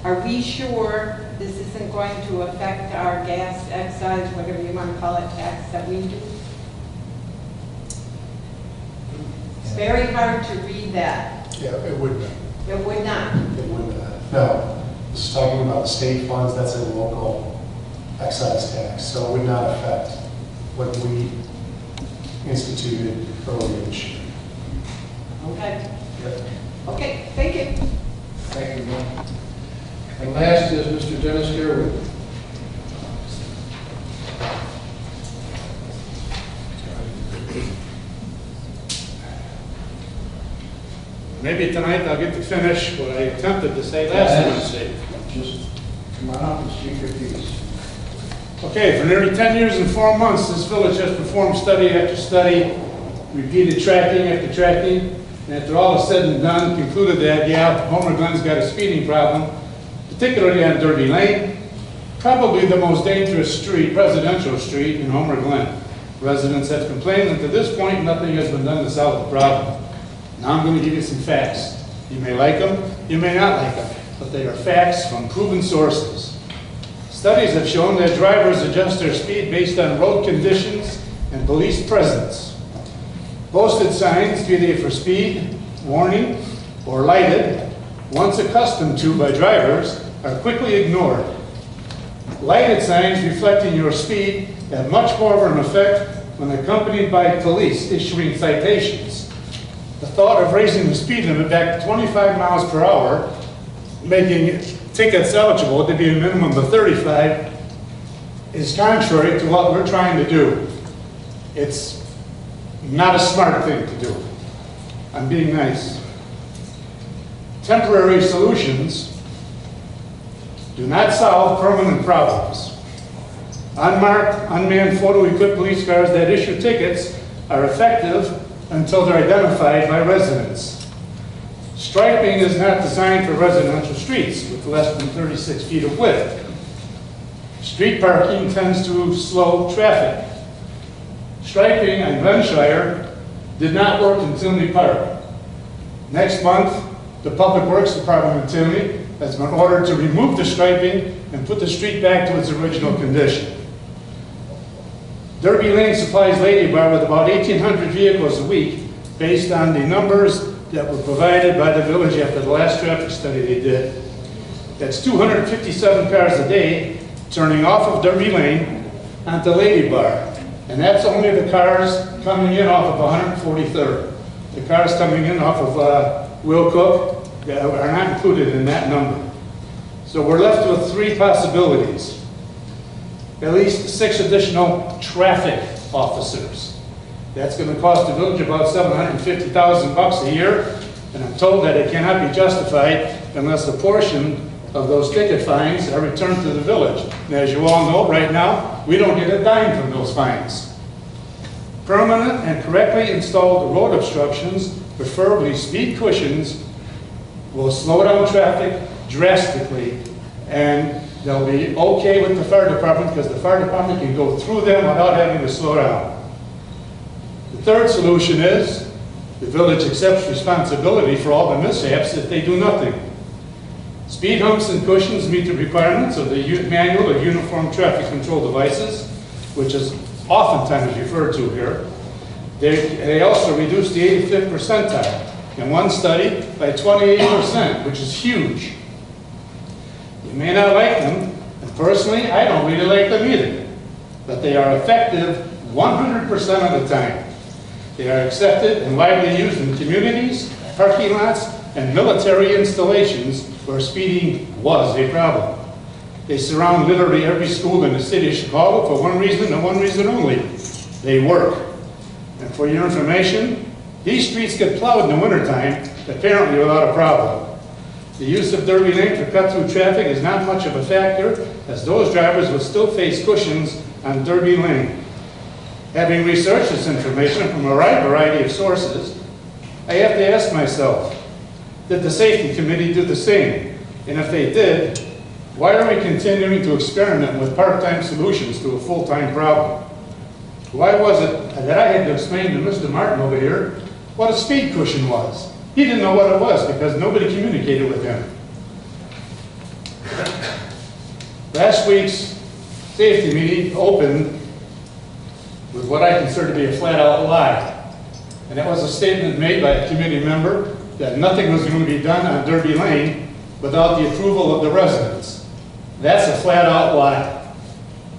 S16: Are we sure this isn't going to affect our gas, excise, whatever you want to call it, tax that we do? It's very hard to read that.
S17: Yeah, it would not.
S16: It would not.
S17: It would not. No, this is talking about the state funds, that's a local excise tax, so it would not affect what we instituted earlier this year.
S16: Okay.
S17: Yep.
S16: Okay, thank you.
S1: Thank you, Glen. And last is Mr. Dennis Garwood.
S18: Maybe tonight I'll get to finish what I attempted to say last Wednesday.
S1: Just come on up and speak your piece.
S18: Okay, for nearly 10 years and 4 months, this village has performed study after study, repeated tracking after tracking, and after all is said and done, concluded that, yeah, Homer Glen's got a speeding problem, particularly on Derby Lane, probably the most dangerous street, residential street in Homer Glen. Residents have complained that to this point, nothing has been done to solve the problem. Now I'm going to give you some facts. You may like them, you may not like them, but they are facts from proven sources. Studies have shown that drivers adjust their speed based on road conditions and police presence. Posted signs, be they for speed, warning, or lighted, once accustomed to by drivers, are quickly ignored. Lighted signs reflecting your speed have much more of an effect when accompanied by police issuing citations. The thought of raising the speed limit back to 25 miles per hour, making tickets eligible to be a minimum of 35, is contrary to what we're trying to do. It's not a smart thing to do. I'm being nice. Temporary solutions do not solve permanent problems. Unmarked, unmanned, photo-equipped police cars that issue tickets are effective until they're identified by residents. Striping is not designed for residential streets with less than 36 feet of width. Street parking tends to slow traffic. Striping on Glenshire did not work in Tinley Park. Next month, the Public Works Department in Tinley has been ordered to remove the striping and put the street back to its original condition. Derby Lane supplies Lady Bar with about 1,800 vehicles a week based on the numbers that were provided by the village after the last traffic study they did. That's 257 cars a day turning off of Derby Lane onto Lady Bar. And that's only the cars coming in off of 143rd. The cars coming in off of Will Cook are not included in that number. So we're left with three possibilities. At least 6 additional traffic officers. That's going to cost the village about $750,000 a year, and I'm told that it cannot be justified unless a portion of those ticket fines are returned to the village. And as you all know, right now, we don't get a dime from those fines. Permanent and correctly installed road obstructions, preferably speed cushions, will slow down traffic drastically, and they'll be okay with the fire department because the fire department can go through them without having to slow down. The third solution is the village accepts responsibility for all the mishaps if they do nothing. Speed humps and cushions meet the requirements of the Manual of Uniform Traffic Control Devices, which is oftentimes referred to here. They also reduce the 85th percentile in one study by 28%, which is huge. You may not like them, and personally, I don't really like them either, but they are effective 100% of the time. They are accepted and widely used in communities, parking lots, and military installations where speeding was a problem. They surround literally every school in the city of Chicago for one reason and one reason only. They work. And for your information, these streets get plowed in the wintertime, apparently without a problem. The use of Derby Lane for cut-through traffic is not much of a factor, as those drivers will still face cushions on Derby Lane. Having researched this information from a wide variety of sources, I have to ask myself, did the safety committee do the same? And if they did, why are we continuing to experiment with part-time solutions to a full-time problem? Why was it that I had to explain to Mr. Martin over here what a speed cushion was? He didn't know what it was because nobody communicated with him. Last week's safety meeting opened with what I consider to be a flat-out lie. And that was a statement made by a committee member that nothing was going to be done on Derby Lane without the approval of the residents. That's a flat-out lie.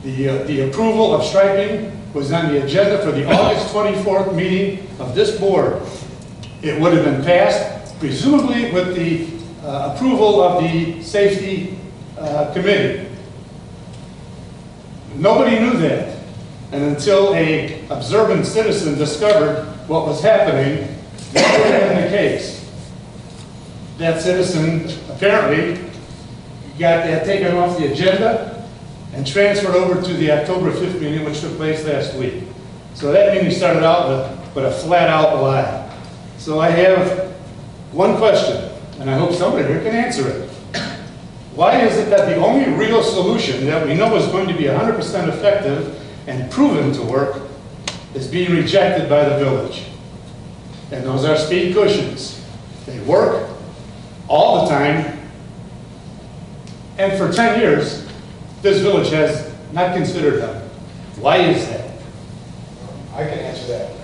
S18: The approval of striping was on the agenda for the August 24th meeting of this board. It would have been passed, presumably with the approval of the safety committee. Nobody knew that. And until an observant citizen discovered what was happening, that would have been the case. That citizen apparently got that taken off the agenda and transferred over to the October 5th meeting, which took place last week. So that meeting started out with a flat-out lie. So I have one question, and I hope somebody here can answer it. Why is it that the only real solution that we know is going to be 100% effective and proven to work is being rejected by the village? And those are speed cushions. They work all the time, and for 10 years, this village has not considered them. Why is that?
S1: I can answer that.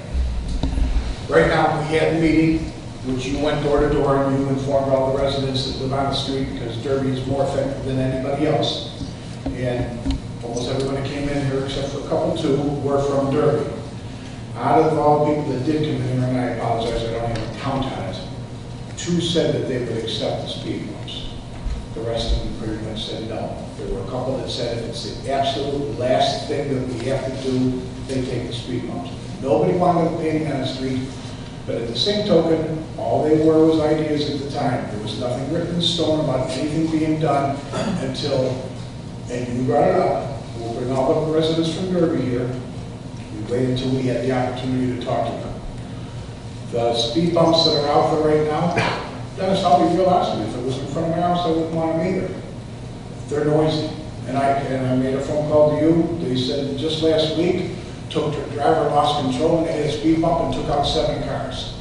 S1: Right now, we had a meeting, which you went door to door and you informed all the residents that live on the street because Derby is more effective than anybody else. And almost everyone that came in here, except for a couple, two, were from Derby. Out of all the people that did come in here, and I apologize, I don't even count on it, two said that they would accept the speed bumps. The rest of them pretty much said no. There were a couple that said if it's the absolute last thing that we have to do, they take the speed bumps. Nobody wanted a painting on the street, but at the same token, all they were was ideas at the time. There was nothing written in stone about anything being done until, and you brought it up, we'll bring all the residents from Derby here. We waited until we had the opportunity to talk to them. The speed bumps that are out there right now, Dennis, I'll be real honest with you. If it was in front of my house, I wouldn't want them either. They're noisy. And I made a phone call to you. They said just last week, the driver lost control and they hit a speed bump and took out 7 cars.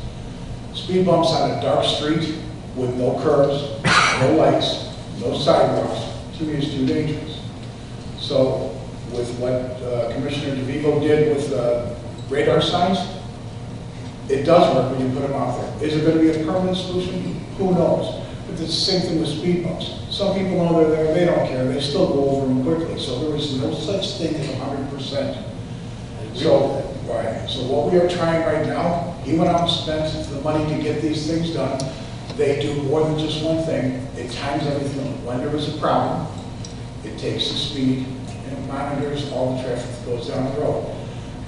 S1: Speed bumps on a dark street with no curbs, no lights, no sidewalks, to me is too dangerous. So with what Commissioner DeVivo did with radar signs, it does work when you put them out there. Is it going to be a permanent solution? Who knows? But it's the same thing with speed bumps. Some people know they're there, they don't care, they still go over them quickly. So there is no such thing as 100%. So what we are trying right now, he went out and spent the money to get these things done. They do more than just one thing. It times everything. When there is a problem, it takes the speed and monitors all the traffic that goes down the road.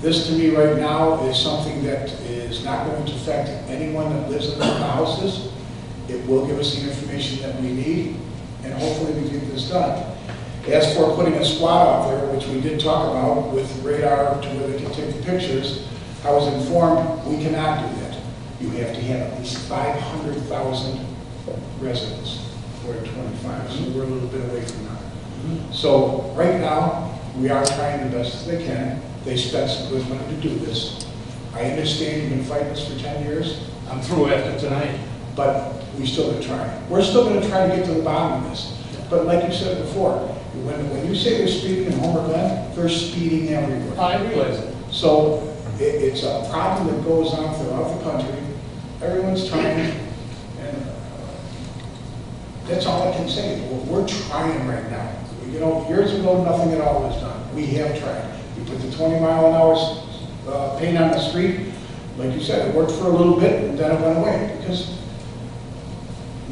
S1: This to me right now is something that is not going to affect anyone that lives in the houses. It will give us the information that we need, and hopefully we get this done. As for putting a squad out there, which we did talk about with radar to where they can take the pictures, I was informed we cannot do that. You have to have at least 500,000 residents for 25, so we're a little bit away from that. So right now, we are trying the best as they can. They spent some good money to do this. I understand you've been fighting this for 10 years.
S18: I'm through after tonight.
S1: But we still going to try. We're still going to try to get to the bottom of this. But like you said before, when you say they're speeding in Homer Glen, they're speeding everywhere.
S18: I realize it.
S1: So it's a problem that goes on throughout the country. Everyone's trying, and that's all I can say. We're trying right now. You know, years ago, nothing at all was done. We have tried. We put the 20-mile-an-hour paint on the street. like you said, it worked for a little bit and then it went away. Because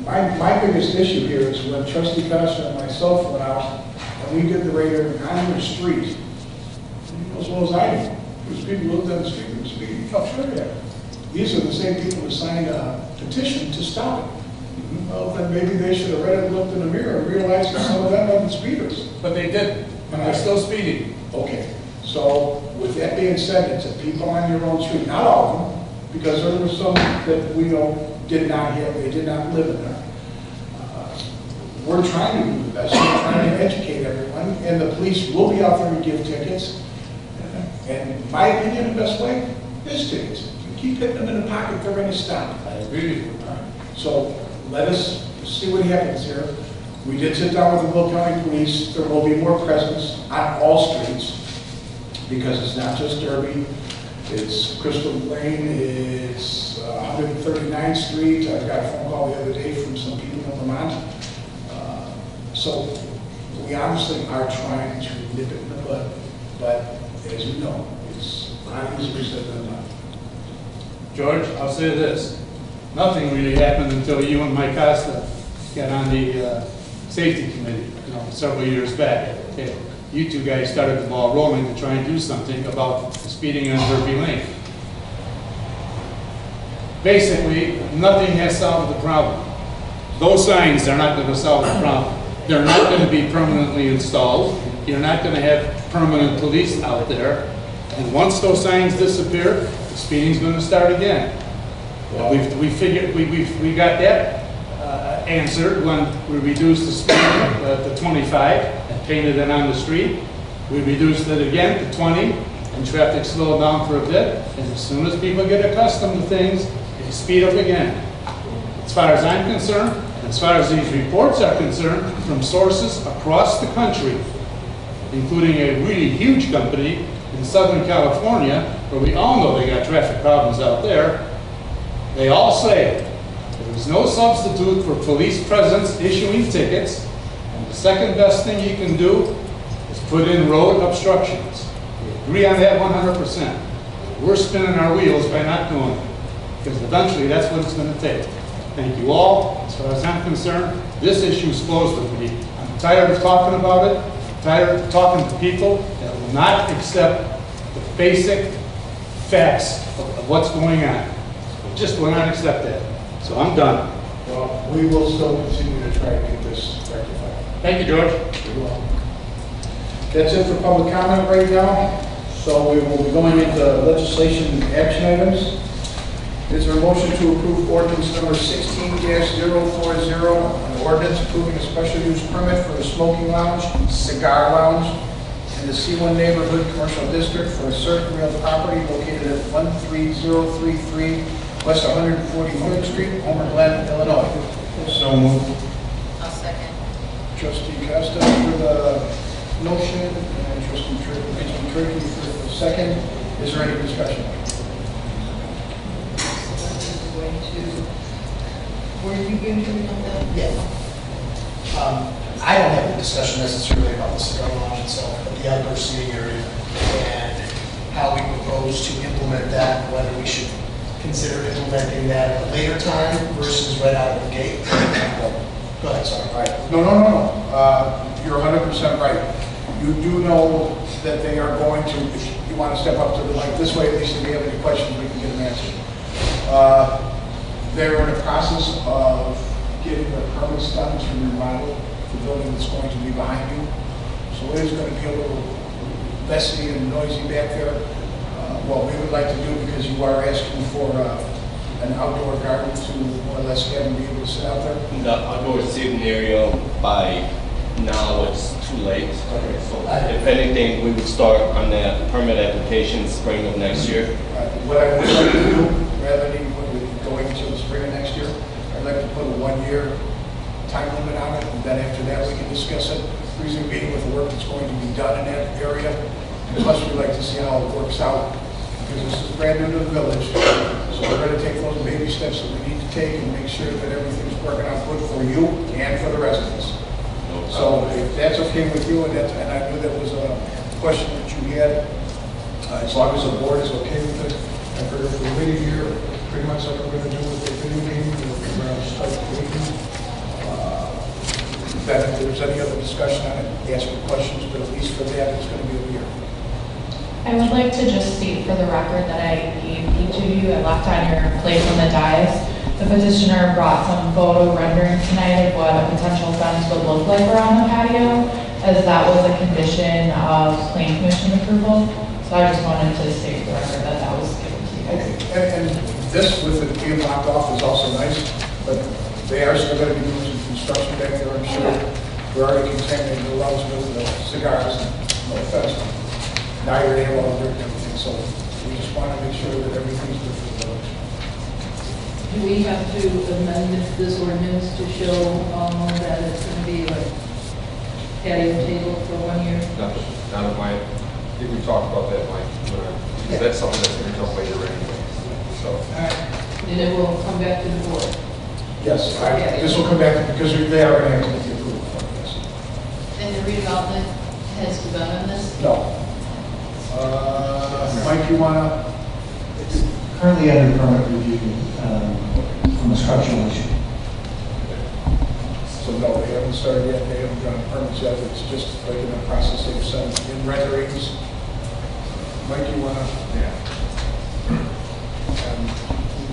S1: my biggest issue here is when Trustee Costa and myself went out and we did the radar on the street, you know as well as I do, there's people who lived on the street and speeding. Oh, sure, yeah. These are the same people who signed a petition to stop it. Well, then maybe they should have read it, looked in the mirror, and realized that some of them are the speeders.
S18: But they didn't, and they're still speeding.
S1: Okay, so with that being said, it's a people on your own street, not all of them, because there were some that we know did not have, they did not live in there. We're trying to do the best, we're trying to educate everyone, and the police will be out there to give tickets. And in my opinion, the best way is tickets. You keep hitting them in the pocket, they're going to stop.
S18: I agree with you.
S1: So let us see what happens here. We did sit down with the Will County Police. There will be more presence on all streets because it's not just Derby. It's Crystal Lane, it's 139th Street. I got a phone call the other day from some people in Vermont. So we honestly are trying to nip it in the bud. But as you know, it's not easier said than done.
S18: George, I'll say this. Nothing really happened until you and Mike Costa got on the safety committee, several years back. Okay. You two guys started the ball rolling to try and do something about speeding on Derby Lane. Basically, nothing has solved the problem. Those signs are not going to solve the problem. They're not going to be permanently installed. You're not going to have permanent police out there. And once those signs disappear, the speeding's going to start again. We got that answered when we reduced the speed to 25 and painted it on the street. We reduced it again to 20 and traffic slowed down for a bit. And as soon as people get accustomed to things, they speed up again. As far as I'm concerned, as far as these reports are concerned, from sources across the country, including a really huge company in Southern California, where we all know they got traffic problems out there, they all say there is no substitute for police presence issuing tickets, and the second best thing you can do is put in road obstructions. We agree on that 100%. We're spinning our wheels by not doing it, because eventually that's what it's going to take. Thank you all. As far as I'm concerned, this issue is closed with me. I'm tired of talking about it. I'm tired of talking to people that will not accept the basic facts of what's going on. They just will not accept that. So I'm done.
S1: Well, we will still continue to try to get this rectified.
S18: Thank you, George.
S1: You're welcome. That's it for public comment right now. So we will be going into legislation action items. Is there a motion to approve ordinance number 16-040, an ordinance approving a special use permit for the smoking lounge, Cigar Lounge, in the C1 neighborhood commercial district for a certain real property located at 13033 West 143rd Street, Homer Glen, Illinois? So moved.
S3: I'll second.
S1: Trustee Costa for the motion and Trustee Turkey for the second. Is there any discussion?
S6: Where you going to Yeah. I don't have a discussion necessarily about the Cigar Lounge itself, but the outdoor seating area and how we propose to implement that, whether we should consider implementing that at a later time versus right out of the gate. Go ahead, sorry.
S1: Right. No. You're 100% right. You do know that they are going to, if you want to step up to the mic this way, at least if you have any questions, we can get them answered. They're in the process of getting the permits done to remodel the building that's going to be behind you. So it is going to be a little messy and noisy back there. What we would like to do, because you are asking for an outdoor garden to more or less have them be able to sit out there.
S19: The outdoor seating area, by now it's too late. Okay. So if anything, we would start on the permit application spring of next year.
S1: What I would like to do, rather than going into the spring of next year, I'd like to put a 1-year time limit on it, and then after that we can discuss it, reason being with the work that's going to be done in that area. And plus, we'd like to see how it works out, because this is brand new to the village. So we're going to take those baby steps that we need to take and make sure that everything's working out good for you and for the residents. So if that's okay with you, and I knew that was a question that you had, as long as the board is okay with it, I figure if we wait a year, pretty much like we're going to do with the video game, we're going to start waiting. Then if there's any other discussion on it, ask your questions, but at least for that, it's going to be a year.
S11: I would like to just state for the record that I gave each of you, I left on your place on the dais. The petitioner brought some photo renderings tonight of what a potential fence would look like around the patio, as that was a condition of plan commission approval. So I just wanted to state for the record that that was given to you guys.
S1: And this, with it being blocked off, is also nice, but they are still going to be doing some construction back there, I'm sure. We're already contaminating the wells with cigars and no offense. Now you're able to drink everything, so we just want to make sure that everything's good for the village.
S4: Do we have to amend this ordinance to show that it's going to be like patio table for 1 year?
S20: Not of my, I think we talked about that, Mike, because that's something that's going to come later anyway. So.
S4: And it will come back to the board?
S1: Yes, this will come back because they are going to have to make the approval for this.
S3: And the redevelopment has begun on this?
S1: No. Mike, you want to?
S8: It's currently under permit review from a structural issue.
S1: So no, they haven't started yet, they haven't done permits yet, it's just like in the process of some in renderings. Mike, you want to? Yeah.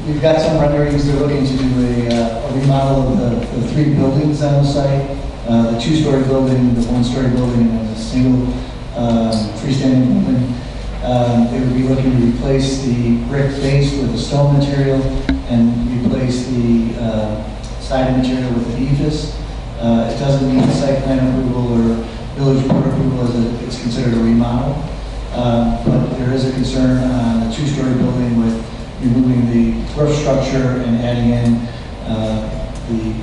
S8: We've got some renderings. They're looking to do a remodel of the 3 buildings on the site, the 2-story building, the 1-story building, and a single freestanding building. They would be looking to replace the brick base with a stone material and replace the siding material with an ephes. It doesn't need site plan approval or village board approval as it's considered a remodel. But there is a concern on the 2-story building with removing the roof structure and adding in the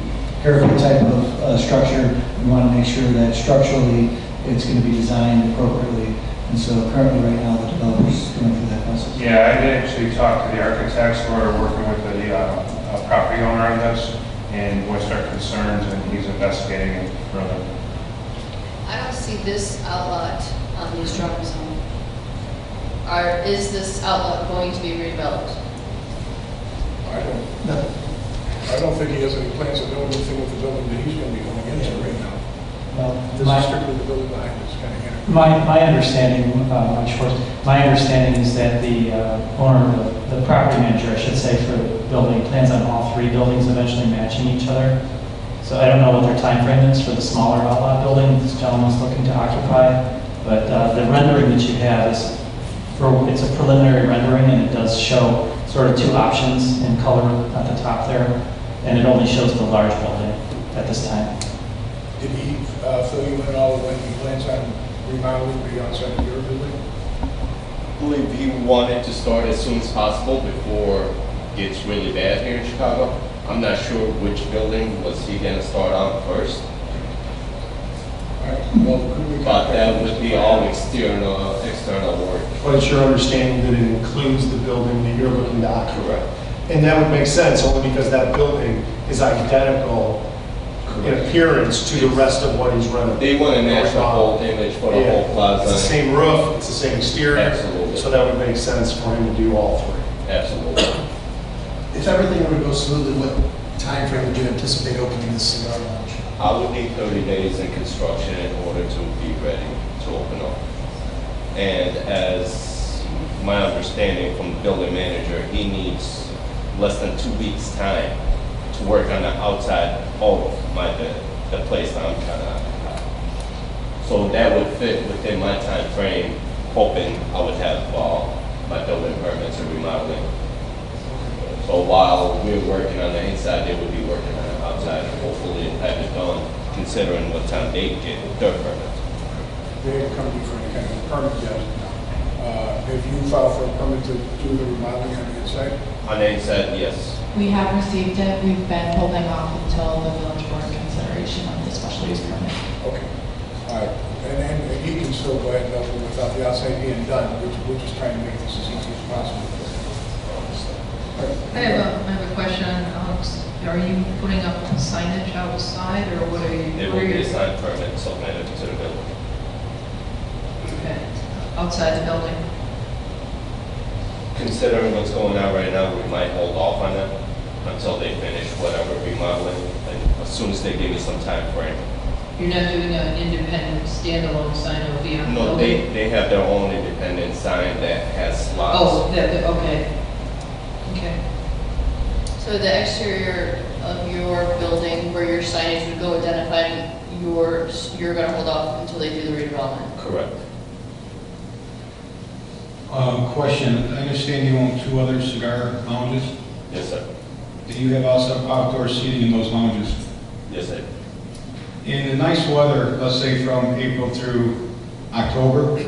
S8: parapet type of structure. We want to make sure that structurally it's going to be designed appropriately. And so currently right now the developer's going through that process.
S21: Yeah, I did actually talk to the architects who are working with the property owner on this and voiced our concerns, and he's investigating it further.
S3: I don't see this outlet on these drawings. Is this outlet going to be redeveloped?
S1: I don't think he has any plans to do anything with the building that he's going to be going into right now.
S22: Well,
S1: This is strictly the building behind us, kind of here.
S22: my understanding, my understanding is that the owner, the property manager, I should say, for the building plans on all 3 buildings eventually matching each other. So I don't know what their time frame is for the smaller outlot building this gentleman's looking to occupy, but the rendering that you have is, it's a preliminary rendering, and it does show sort of 2 options in color at the top there, and it only shows the large building at this time.
S1: Did he fill you in at all when he plans on remodeling the outside of your building?
S19: I believe he wanted to start as soon as possible before it gets really bad here in Chicago. I'm not sure which building was he going to start on first. But that would be all external work.
S17: But it's your understanding that it includes the building that you're looking to occupy. And that would make sense only because that building is identical in appearance to the rest of what he's running.
S19: They want to match the whole image for the whole plaza.
S17: It's the same roof, it's the same exterior.
S19: Absolutely.
S17: So that would make sense for him to do all 3.
S19: Absolutely.
S6: If everything were to go smoothly, what time frame would you anticipate opening this cigar lounge?
S19: I would need 30 days in construction in order to be ready to open up. And as my understanding from the building manager, he needs less than 2 weeks' time to work on the outside of the place that I'm trying to occupy. So that would fit within my time frame, hoping I would have my building permits and remodeling. So while we're working on the inside, they would be working on the outside, and hopefully have it done, considering what time they get their permit.
S1: They haven't come to you for any kind of permit yet. Have you filed for a permit to do the remodeling on the inside?
S19: On the inside, yes.
S11: We have received it. We've been holding off until the village board consideration of the special use permit.
S1: Okay. All right. And he can still go ahead and open without the outside being done. We're just trying to make this as easy as possible.
S4: I have a question, Alex. Are you putting up signage outside, or what are you?
S19: There will be a sign permit submitted to the building.
S4: Okay. Outside the building?
S19: Considering what's going on right now, we might hold off on them until they finish whatever remodeling, and as soon as they give me some time frame.
S4: You're not doing an independent standalone sign over here?
S19: No, they have their own independent sign that has slots.
S4: Oh, okay. Okay.
S3: So the exterior of your building where your signage would go identifying you're gonna hold off until they do the redevelopment?
S19: Correct.
S2: Question, I understand you own 2 other cigar lounges.
S19: Yes, sir.
S2: Do you have also outdoor seating in those lounges?
S19: Yes, sir.
S2: In the nice weather, let's say from April through October,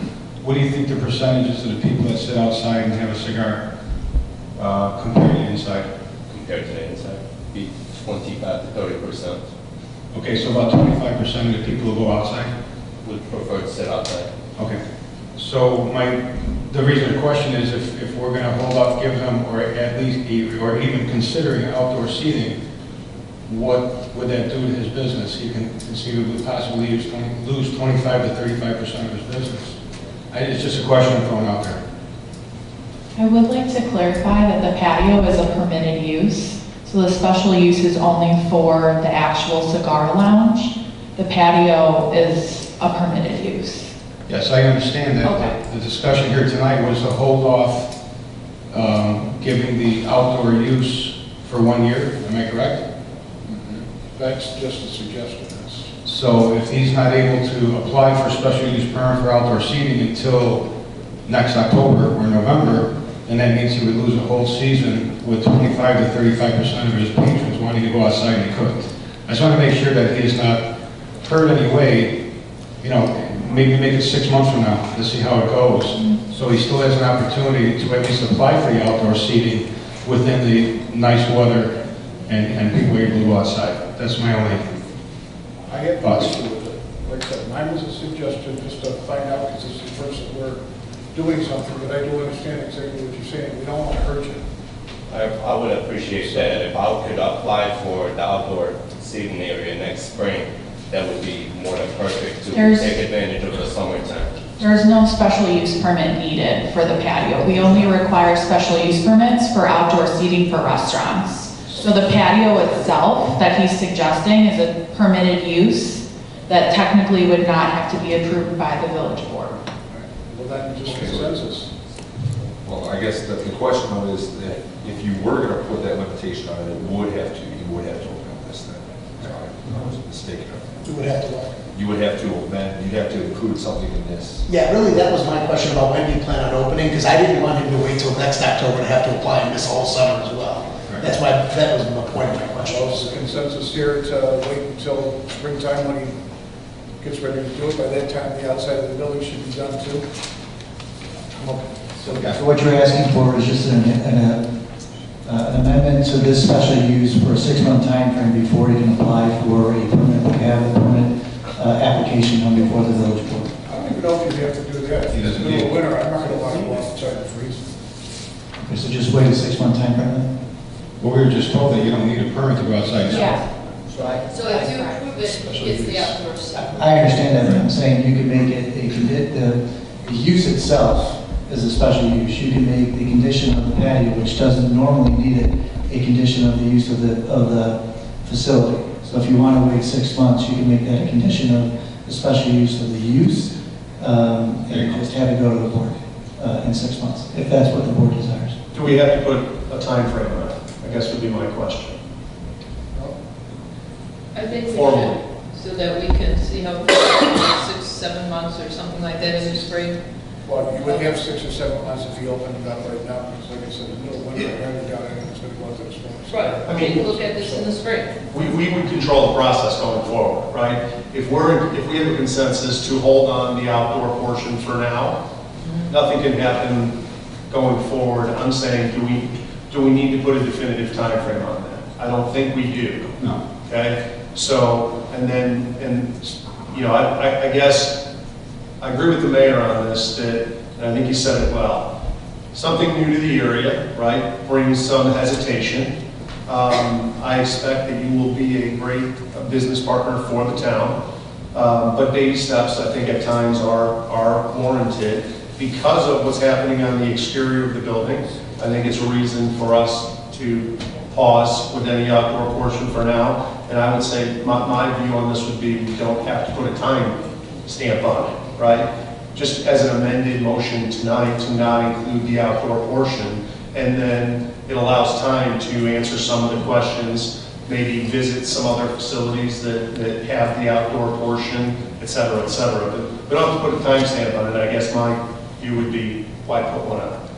S2: what do you think the percentages of the people that sit outside and have a cigar compared to inside?
S19: Compared to the inside, be 25 to 30%.
S2: Okay, so about 25% of the people who go outside?
S19: Would prefer to sit outside.
S2: Okay. So the reason the question is if we're going to hold off, give them, or at least, or even considering outdoor seating, what would that do to his business? He can conceivably possibly lose 25 to 35% of his business. It's just a question I'm throwing out there.
S11: I would like to clarify that the patio is a permitted use. So the special use is only for the actual cigar lounge. The patio is a permitted use.
S2: Yes, I understand that.
S11: Okay.
S2: The discussion here tonight was to hold off giving the outdoor use for 1 year. Am I correct?
S1: That's just a suggestion.
S2: So if he's not able to apply for a special use permit for outdoor seating until next October or November, then that means he would lose a whole season with 25 to 35% of his patrons wanting to go outside and he couldn't. I just want to make sure that he is not hurt anyway, maybe make it 6 months from now to see how it goes. So he still has an opportunity to at least apply for the outdoor seating within the nice weather and people are able to go outside. That's my only
S1: I have no issue with it. Like I said, mine was a suggestion just to find out, because this is the first that we're doing something, but I do understand exactly what you're saying. We don't want to hurt you.
S19: I would appreciate that. If I could apply for the outdoor seating area next spring, that would be more than perfect to take advantage of the summertime.
S11: There's no special use permit needed for the patio. We only require special use permits for outdoor seating for restaurants. So the patio itself that he's suggesting is a permitted use that technically would not have to be approved by the village board.
S1: Well, that just consensus.
S20: Well, I guess the question though is that if you were going to put that limitation on it, you would have to open up this thing. I was mistaken.
S6: You would have to what?
S20: You would have to amend, you'd have to include something in this.
S6: Yeah, really, that was my question about when do you plan on opening, because I didn't want him to wait till next October to have to apply and miss all summer as well. That's why, that was the point of my question.
S1: Well, it's a consensus here to wait until springtime when he gets ready to do it. By that time, the outside of the building should be done too.
S8: So what you're asking for is just an amendment to this special use for a 6-month time frame before you can apply for a permit, to have a permit application come before the village board.
S1: I don't even know if you have to do that. If it's the middle of winter, I'm not going to want to go outside and freeze.
S8: Okay, so just wait a 6-month time frame then?
S2: Well, we were just told that you don't need a permit to go outside.
S11: Yeah.
S3: So if you approve it, it's the outdoor seating.
S8: I understand that, but I'm saying you can make it the use itself is a special use. You can make the condition of the patio, which doesn't normally need it, a condition of the use of the facility. So if you want to wait 6 months, you can make that a condition of the special use of the use, and just have it go to the board in 6 months, if that's what the board desires.
S17: Do we have to put a time frame on it? I guess would be my question.
S4: I think we
S17: Formally.
S4: should, so that we can see how, 6, 7 months or something like that in the spring.
S1: Well, you would have 6 or 7 months if you opened it up right now, because like I said, the middle of winter, I haven't got it, it's going to go into the spring.
S4: Right,
S17: I mean,
S4: take a look at this in the spring.
S17: We would control the process going forward, right? If we have a consensus to hold on the outdoor portion for now, nothing can happen going forward. I'm saying, do we need to put a definitive time frame on that? I don't think we do.
S2: No.
S17: Okay? So, I guess I agree with the mayor on this, and I think he said it well. Something new to the area, right, brings some hesitation. I expect that you will be a great business partner for the town, but baby steps, I think, at times are warranted. because of what's happening on the exterior of the building, I think it's a reason for us to pause with any outdoor portion for now. And I would say my view on this would be we don't have to put a time stamp on it, right? Just as an amended motion tonight to not include the outdoor portion, and then it allows time to answer some of the questions, maybe visit some other facilities that have the outdoor portion, et cetera, et cetera. But we don't have to put a time stamp on it. I guess my view would be, why put one on?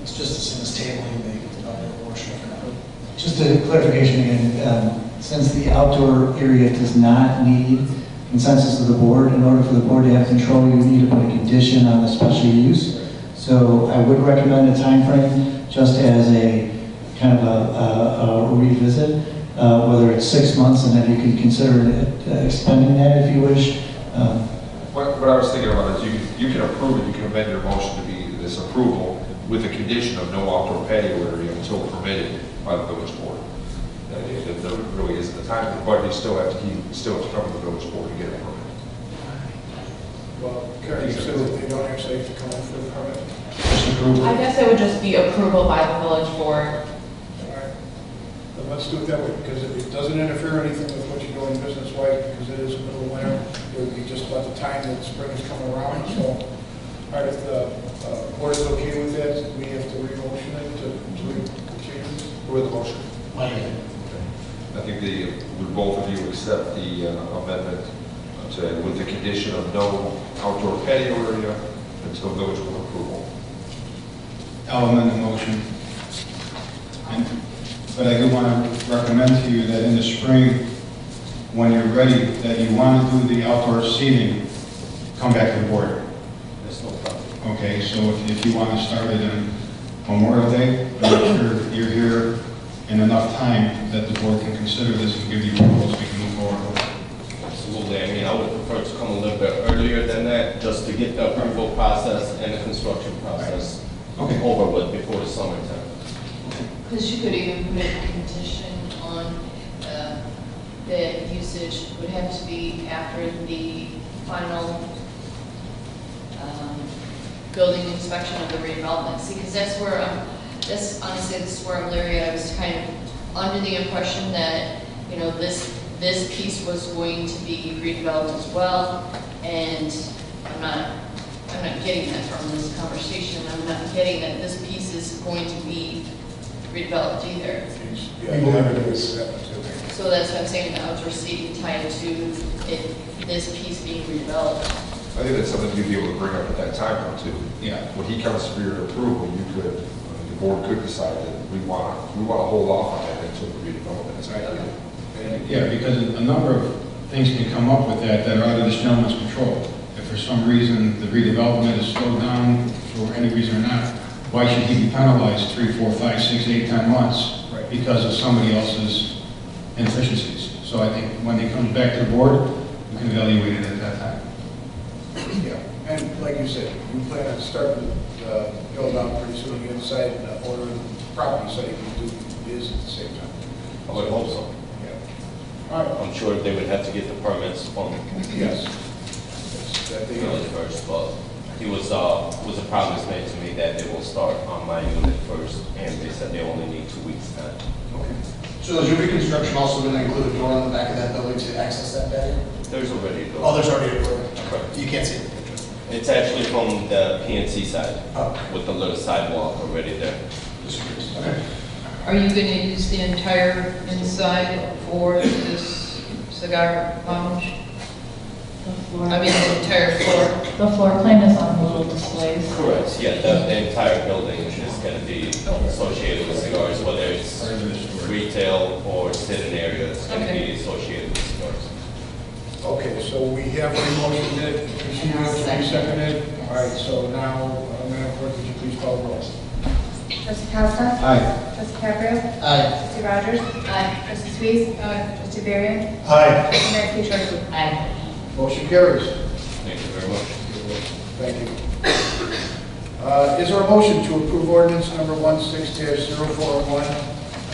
S6: It's just the same as tabling the outdoor portion for now.
S8: Just a clarification again, since the outdoor area does not need consensus of the board, in order for the board to have control, you need to put a condition on the special use. So I would recommend a time frame, just as a kind of a revisit, whether it's 6 months, and then you can consider expending that if you wish.
S20: What I was thinking about is you can approve it, you can amend your motion to be this approval with a condition of no outdoor patio area until permitted by the village board. If there really isn't the time, but you still have to come to the village board to get a permit.
S1: Well, Karen, you said that they don't actually have to come in for the permit?
S11: I guess it would just be approval by the village board.
S1: All right. Then let's do it that way, because if it doesn't interfere anything with what you're doing business-wise, because it is the middle of winter, it would be just about the time that spring is coming around. So, all right, if the board is okay with that, we have to re-motion it to change
S20: With the motion. I think would both of you accept the amendment with the condition of no outdoor patio area until village board approval.
S2: I'll amend the motion. But I do want to recommend to you that in the spring, when you're ready, that you want to do the outdoor seating, come back to the board.
S13: There's no problem.
S2: Okay, so if you want to start it on Memorial Day, make sure you're here in enough time that the board can consider this and give you approvals, we can move forward.
S19: Absolutely. I mean, I would prefer to come a little bit earlier than that, just to get the approval process and the construction process over with before the summertime.
S3: Because you could even put a condition on that usage would have to be after the final building inspection of the redevelopment. See, because that's where honestly, this is where I'm leery. I was kind of under the impression that, you know, this piece was going to be redeveloped as well, and I'm not getting that from this conversation. I'm not getting that this piece is going to be redeveloped either. So that's what I'm saying, the outdoor seating tied to this piece being redeveloped.
S20: I think that's something you'd be able to bring up at that time too.
S2: Yeah.
S20: When he comes for your approval, the board could decide that we want to hold off on that until the redevelopment is complete.
S2: Yeah, because a number of things can come up with that are out of this gentleman's control. If for some reason the redevelopment is slowed down for any reason or not, why should he be penalized 3, 4, 5, 6, 8, 10 months because of somebody else's inefficiencies? So I think when he comes back to the board, we can evaluate it at that time.
S1: Yeah, and like you said, you plan on starting to build out pretty soon, you inside and order the property so you can do this at the same time.
S19: I would hope so.
S1: All right.
S19: I'm sure they would have to get the permits from
S1: Yes.
S19: village first, but it was a promise made to me that they will start on my unit first, and they said they only need 2 weeks time.
S6: Okay. So is your reconstruction also going to include a door on the back of that building to access that patio?
S19: There's already a door.
S6: Oh, there's already a door.
S19: Correct.
S6: You can't see the picture.
S19: It's actually from the PNC side, with the little sidewalk already there.
S6: Okay.
S4: Are you going to use the entire inside for this cigar lounge? I mean, the entire floor?
S11: The floor plan is on the little displays.
S19: Correct, yeah, the entire building is going to be associated with cigars, whether it's retail or sit-in area, it's going to be associated with cigars.
S1: Okay, so we have a motion that we seconded. All right, so now, Madam Clerk, would you please call the roll?
S11: Trustee Costa?
S2: Aye.
S11: Trustee Caprio?
S6: Aye.
S11: Trustee Rogers? Aye. Trustee Sweet? Aye. Trustee Berry?
S17: Aye.
S11: Mayor Kishore?
S3: Aye.
S1: Motion carries.
S19: Thank you very much.
S1: Thank you. Is there a motion to approve ordinance number 16-041,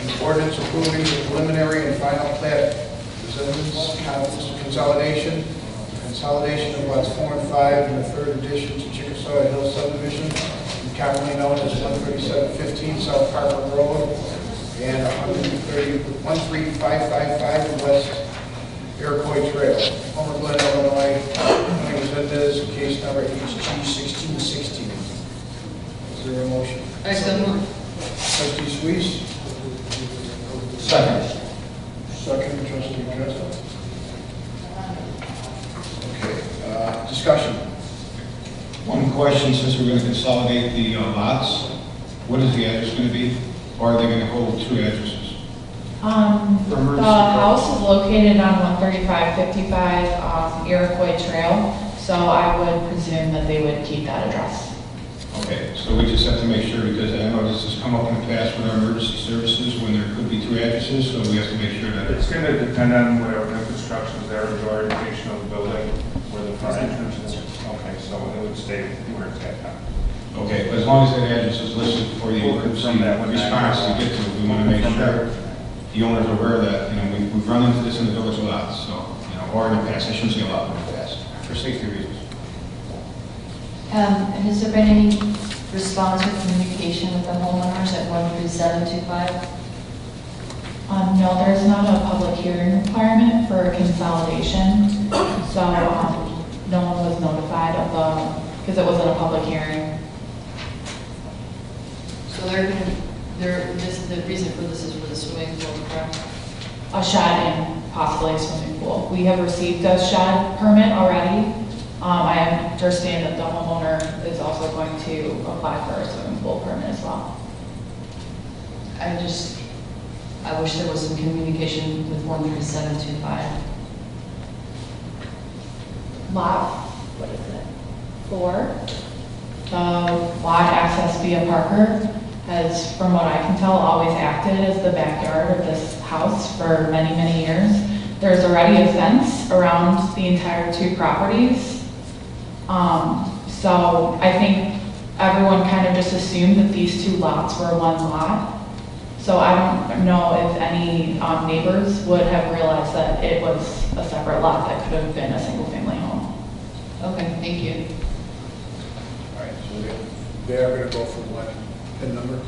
S1: an ordinance approving the preliminary and final plat consolidation consolidation of lots 4 and 5 in the third addition to Chickasaw Hill subdivision, commonly known as 13715 South Parker Road, and 13555 West Iroquois Trail, Homer Glen, Illinois, Representatives, case number HG1616. Is there a motion?
S4: I so move.
S1: Trustee Suisse?
S2: Second.
S1: Second, Trustee Costa. Okay, discussion.
S2: One question, since we're going to consolidate the lots, what is the address going to be? Or are they going to hold 2 addresses?
S11: The house is located on 13555 Iroquois Trail, so I would presume that they would keep that address.
S2: Okay, so we just have to make sure, because I know this has come up in the past with our emergency services when there could be 2 addresses, so we have to make sure that
S21: It's going to depend on whatever new construction is there, the orientation of the building, where the front entrance is. Okay, so it would stay where it's at now.
S2: Okay, but as long as that address is listed for the
S21: We'll confirm that when
S2: response to get to, we want to make sure the owners are aware that, we've run into this in the village a lot, so, or in the past, I shouldn't say a lot, but in the past, for safety reasons.
S3: And has there been any response or communication with the homeowners at 13725?
S11: No, there's not a public hearing requirement for consolidation, so no one was notified of because it wasn't a public hearing.
S3: So the reason for this is for the swimming pool, correct?
S11: A shed and possibly a swimming pool. We have received a shed permit already. I understand that the homeowner is also going to apply for a swimming pool permit as well.
S3: I wish there was some communication with 13725.
S11: Lot, what is it? 4. The lot access via Parker has, from what I can tell, always acted as the backyard of this house for many, many years. There's already a fence around the entire 2 properties. So I think everyone kind of just assumed that these 2 lots were one lot. So I don't know if any neighbors would have realized that it was a separate lot that could have been a single-family home.
S3: Okay, thank you.
S1: All right, so they are going to go for one PIN number,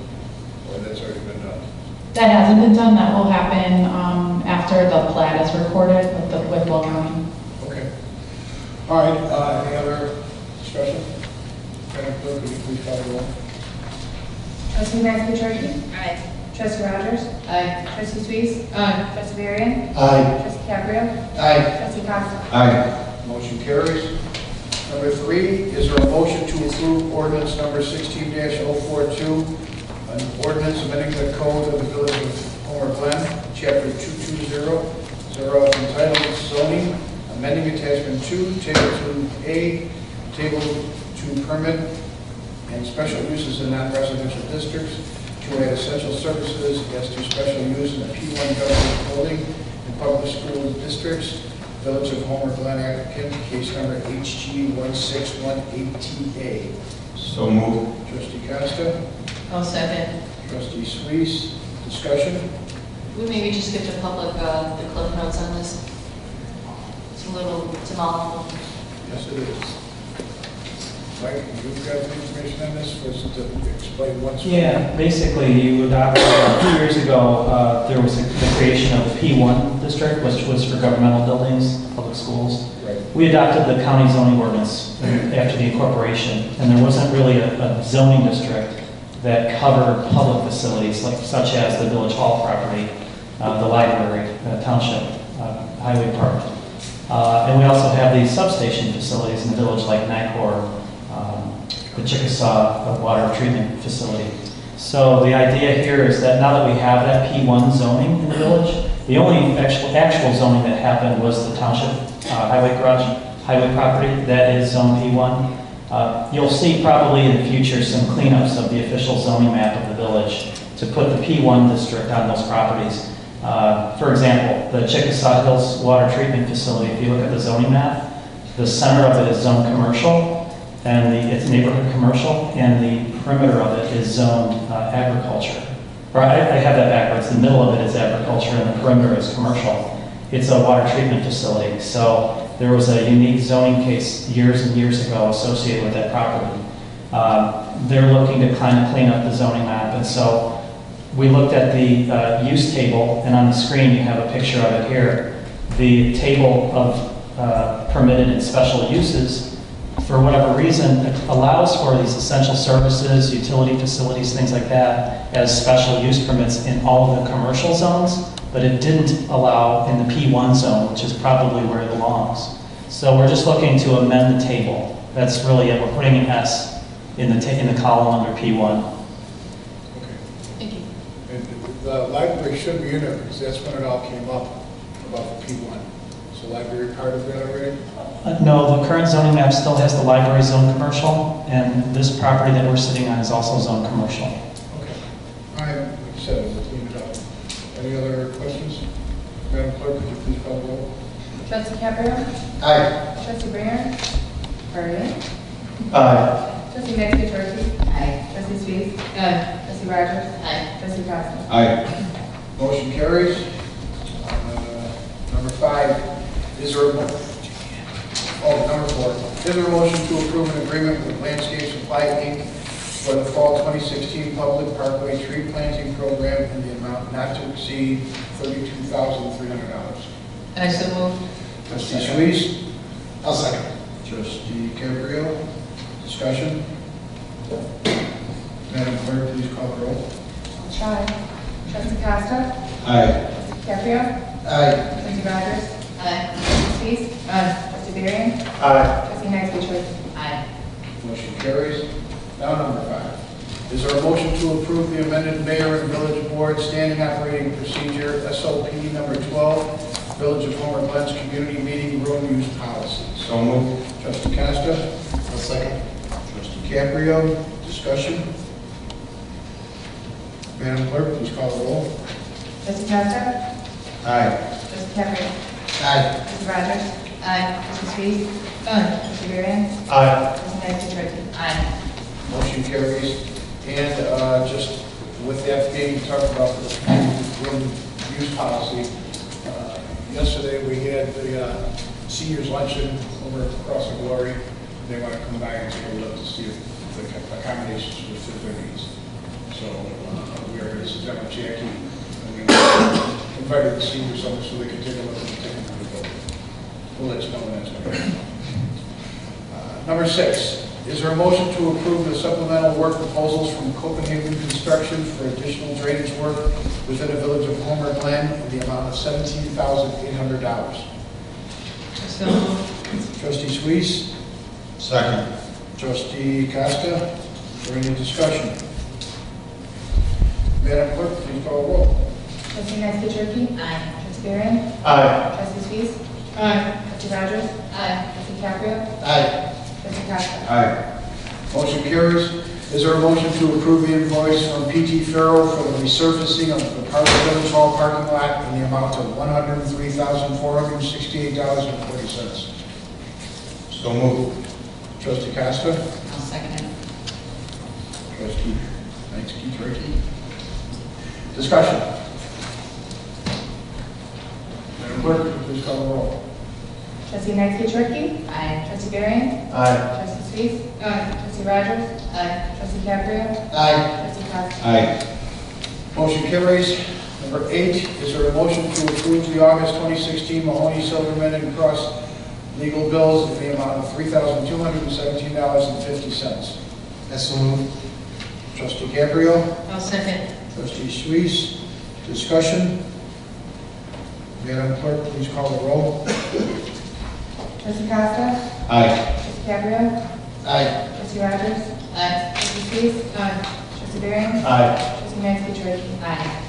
S1: or that's already been done?
S11: That hasn't been done. That will happen after the plat is recorded with Will County.
S1: Okay. All right, any other discussion? Madam Clerk, would you please call the roll?
S5: Trustee Maxey-Chargy?
S3: Aye.
S5: Trustee Rogers?
S3: Aye.
S5: Trustee Suisse?
S4: Aye.
S5: Trustee Varian?
S1: Aye.
S5: Trustee Caprio?
S1: Aye.
S5: Trustee Costa?
S2: Aye.
S1: Motion carries. Number 3, is there a motion to approve ordinance number 16-042, an ordinance amending the code of the Village of Homer Glen, Chapter 220, entitled Zoning, amending attachment 2, Table 2A, Table 2 Permit, and special uses in non-residential districts, to add essential services as to special use in the P1 government building and public school districts, Village of Homer Glen applicant, case number HG1618TA.
S2: So moved.
S1: Trustee Costa,
S3: I'll second.
S1: Trustee Suisse, discussion?
S3: We maybe just get the public, the cliff notes on this. It's a mouthful.
S1: Yes, it is. Mike, you've got the information on this, was to explain what's...
S22: Yeah, basically, you adopted, 2 years ago, there was the creation of the P1 district, which was for governmental buildings, public schools.
S1: Right.
S22: We adopted the county zoning ordinance after the incorporation, and there wasn't really a zoning district that covered public facilities, such as the village hall property, the library, township, highway department. And we also have these substation facilities in the village, like NICOR, the Chickasaw water treatment facility. So the idea here is that now that we have that P1 zoning in the village, the only actual zoning that happened was the township highway property that is zone P1. You'll see probably in the future some cleanups of the official zoning map of the village to put the P1 district on those properties. For example, the Chickasaw Hills water treatment facility, if you look at the zoning map, the center of it is zone commercial, and it's neighborhood commercial, and the perimeter of it is zone agriculture. Or I have that backwards. The middle of it is agriculture, and the perimeter is commercial. It's a water treatment facility. So there was a unique zoning case years and years ago associated with that property. They're looking to kind of clean up the zoning map, and so we looked at the use table, and on the screen you have a picture of it here. The table of permitted and special uses, for whatever reason, it allows for these essential services, utility facilities, things like that, as special use permits in all of the commercial zones, but it didn't allow in the P1 zone, which is probably where it belongs. So we're just looking to amend the table. That's really it. We're putting an S in the column under P1.
S3: Thank you.
S1: And the library should be in there because that's when it all came up about the P1. So library part of it already?
S22: No, the current zoning map still has the library zone commercial, and this property that we're sitting on is also zone commercial.
S1: Okay. All right, like I said, we'll clean it up. Any other questions? Madam Clerk, could you please call the roll?
S5: Trustee Caprio?
S1: Aye.
S5: Trustee Bringer? Brian?
S17: Aye.
S5: Trustee Maxey Turkey?
S3: Aye.
S5: Trustee Sweet? Trustee Rogers?
S3: Aye.
S5: Trustee Costa?
S2: Aye.
S1: Motion carries. Number 5, is there a number 4, is there a motion to approve an agreement with Landscape Supply Inc. for the fall 2016 Public Parkway Tree Planting Program in the amount not to exceed $32,300?
S3: I so move.
S1: Trustee Solis? I'll second. Trustee Cabrio? Discussion? Madam Clerk, please call the roll.
S5: I'll try. Trustee Costa?
S2: Aye.
S5: Trustee Caprio?
S1: Aye.
S5: Trustee Rogers?
S3: Aye.
S5: Trustee Sweet? Trustee Barry?
S17: Aye.
S5: Trustee Maxey Turkey?
S3: Aye.
S1: Motion carries. Now number 5. Is there a motion to approve the amended mayor and village board standing operating procedure, SOP number 12, Village of Homer Glen's community meeting room use policy?
S2: So moved.
S1: Trustee Costa?
S6: I'll second.
S1: Trustee Caprio? Discussion? Madam Clerk, please call the roll.
S5: Trustee Costa?
S2: Aye.
S5: Trustee Caprio?
S1: Aye.
S5: Trustee Rogers?
S3: Aye.
S5: Trustee Sweet? Trustee Barry?
S17: Aye.
S5: Trustee Maxey Turkey?
S3: Aye.
S1: Motion carries. And just with that being talked about the community room use policy, yesterday we had the seniors luncheon over across the Glory. They want to come by and take a look to see if the accommodations will fit their needs. So we are going to sit down with Jackie and we invited the seniors over so they can take a look at the ticket for the building. We'll let you know when that's going to happen. Number 6, is there a motion to approve the supplemental work proposals from Copenhagen Construction for additional drainage work within the village of Homer Glen in the amount of $17,800?
S3: So moved.
S1: Trustee Suisse?
S2: Second.
S1: Trustee Costa? Is there any discussion? Madam Clerk, please call the roll.
S5: Trustee Maxey Turkey?
S3: Aye.
S5: Trustee Barry?
S17: Aye.
S5: Trustee Sweet?
S3: Aye.
S5: Trustee Rogers?
S3: Aye.
S5: Trustee Caprio?
S1: Aye.
S5: Trustee Costa?
S2: Aye.
S1: Motion carries. Is there a motion to approve the invoice from PT Farrell for the resurfacing of the Park Village Hall parking lot in the amount of $103,468.40?
S2: So moved.
S1: Trustee Costa?
S3: I'll second it.
S1: Trustee Knights, Turkey. Discussion. Madam Clerk, please call the roll.
S5: Trustee Maxey Turkey?
S3: Aye.
S5: Trustee Barry?
S17: Aye.
S5: Trustee Sweet?
S3: Aye.
S5: Trustee Rogers?
S3: Aye.
S5: Trustee Caprio?
S1: Aye.
S5: Trustee Costa?
S2: Aye.
S1: Motion carries. Number 8, is there a motion to approve the August 2016 Mahoney Silverman and Cross legal bills in the amount of $3,217.50?
S6: That's so moved.
S1: Trustee Gabriel?
S3: I'll second.
S1: Trustee Suisse? Discussion? Madam Clerk, please call the roll.
S5: Trustee Costa?
S2: Aye.
S5: Trustee Caprio?
S1: Aye.
S5: Trustee Rogers?
S3: Aye.
S5: Trustee Sweet? Trustee Barry?
S17: Aye.
S5: Trustee Maxey Turkey?
S3: Aye.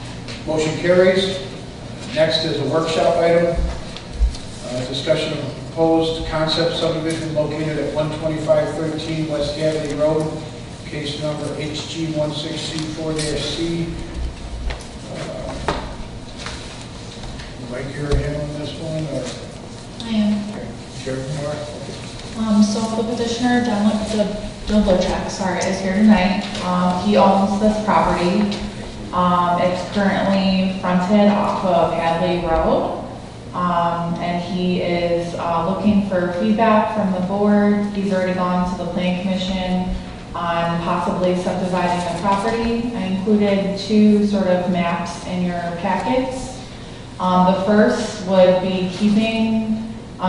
S1: Motion carries. Next is a workshop item. Discussion of proposed concept subdivision located at 12513 West Hadley Road, case number HG16C4-C. Mike, you're handling this one, or?
S11: I am.
S1: Chair Moore?
S11: So the petitioner, the Dudler sorry, is here tonight. He owns this property. It's currently fronted off of Hadley Road. And he is looking for feedback from the board. He's already gone to the planning commission on possibly subdividing the property. I included two sort of maps in your packets. The first would be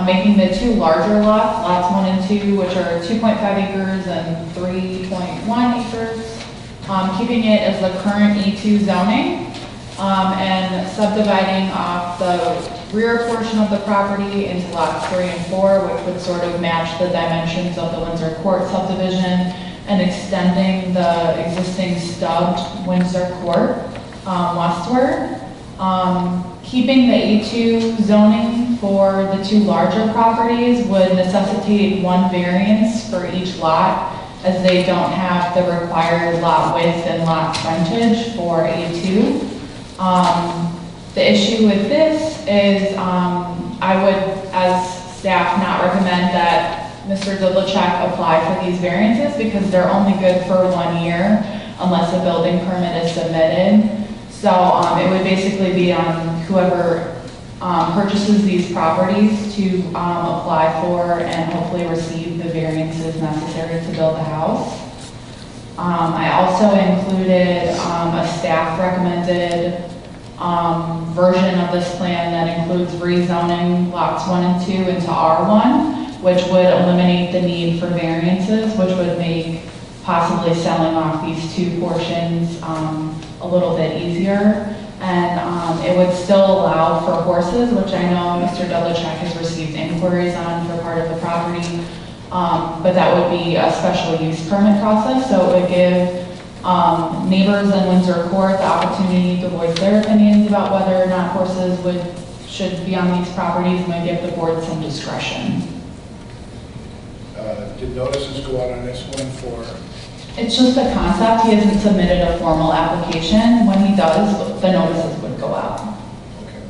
S11: making the two larger lots, lots 1 and 2, which are 2.5 acres and 3.1 acres, keeping it as the current E2 zoning, and subdividing off the rear portion of the property into lots 3 and 4, which would sort of match the dimensions of the Windsor Court subdivision, and extending the existing stubbed Windsor Court westward. Keeping the A2 zoning for the two larger properties would necessitate one variance for each lot, as they don't have the required lot width and lot frontage for A2. The issue with this is I would, as staff, not recommend that Mr. Dudlachek apply for these variances because they're only good for 1 year unless a building permit is submitted. So it would basically be on whoever purchases these properties to apply for and hopefully receive the variances necessary to build the house. I also included a staff recommended version of this plan that includes rezoning lots 1 and 2 into R1, which would eliminate the need for variances, which would make possibly selling off these two portions a little bit easier. And it would still allow for horses, which I know Mr. Dudlachek has received inquiries on for part of the property. But that would be a special use permit process, so it would give neighbors in Windsor Court the opportunity to voice their opinions about whether or not horses should be on these properties, and would give the board some discretion.
S1: Did notices go out on this one for?
S11: It's just a concept. He hasn't submitted a formal application. When he does, the notices would go out.
S1: Okay.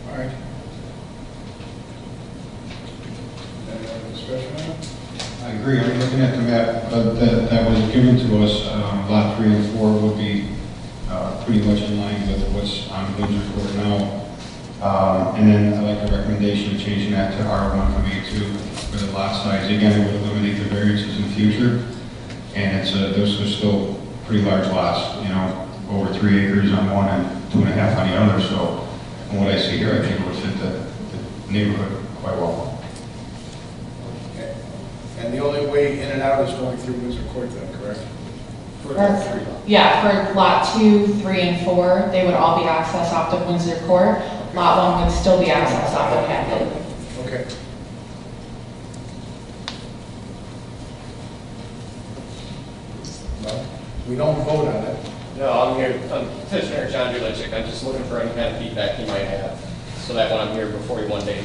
S1: All right. Any other discussion on it?
S2: I agree. I'm looking at the map that was given to us. Lot 3 and 4 would be pretty much in line with what's on Windsor Court now. And then I like the recommendation of changing that to R1 from A2 for the lot size. Again, it would eliminate the variances in the future. And those are still pretty large lots, over 3 acres on one and 2.5 on the other. So from what I see here, I think it would fit the neighborhood quite well.
S1: Okay. And the only way in and out is going through Windsor Court then, correct?
S11: Yeah, for lot 2, 3, and 4, they would all be accessed off of Windsor Court. Lot 1 would still be accessed off of Hampton.
S1: Okay. Well, we don't vote on it.
S7: No, I'm here, I'm Petitioner John Dudlachek. I'm just looking for any kind of feedback he might have, so that when I'm here before you one day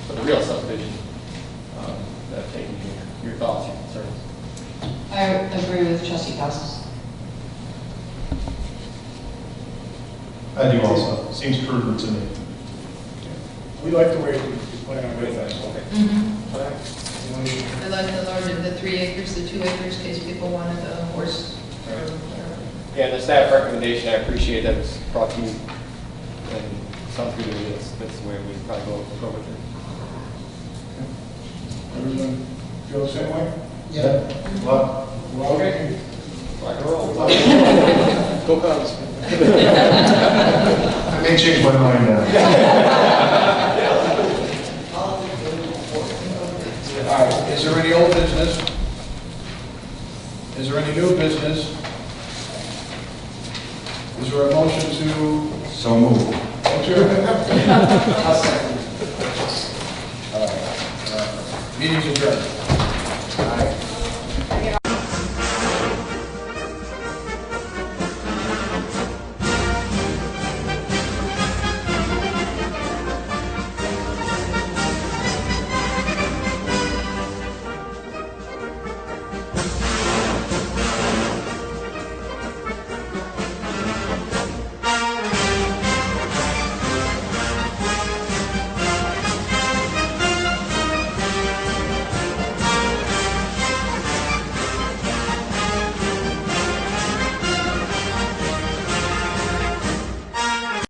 S7: for the real subdivision, that I've taken your thoughts, your concerns.
S11: I agree with Trustee Costas.
S17: I do also. Seems prudent to me.
S1: We like the way we plan on doing that.
S4: I like the larger, the 3 acres, the 2 acres, in case people wanted the horse.
S7: Yeah, the staff recommendation, I appreciate that it's brought to you, and some through to me, that's the way we probably go with it.
S1: Everyone feel the same way?
S17: Yeah.
S1: Well, okay.
S7: Rock and roll.
S1: Go Cubs.
S17: I may change my mind now.
S1: All right, is there any old business? Is there any new business? Is there a motion to?
S2: So moved.
S1: Meeting's adjourned.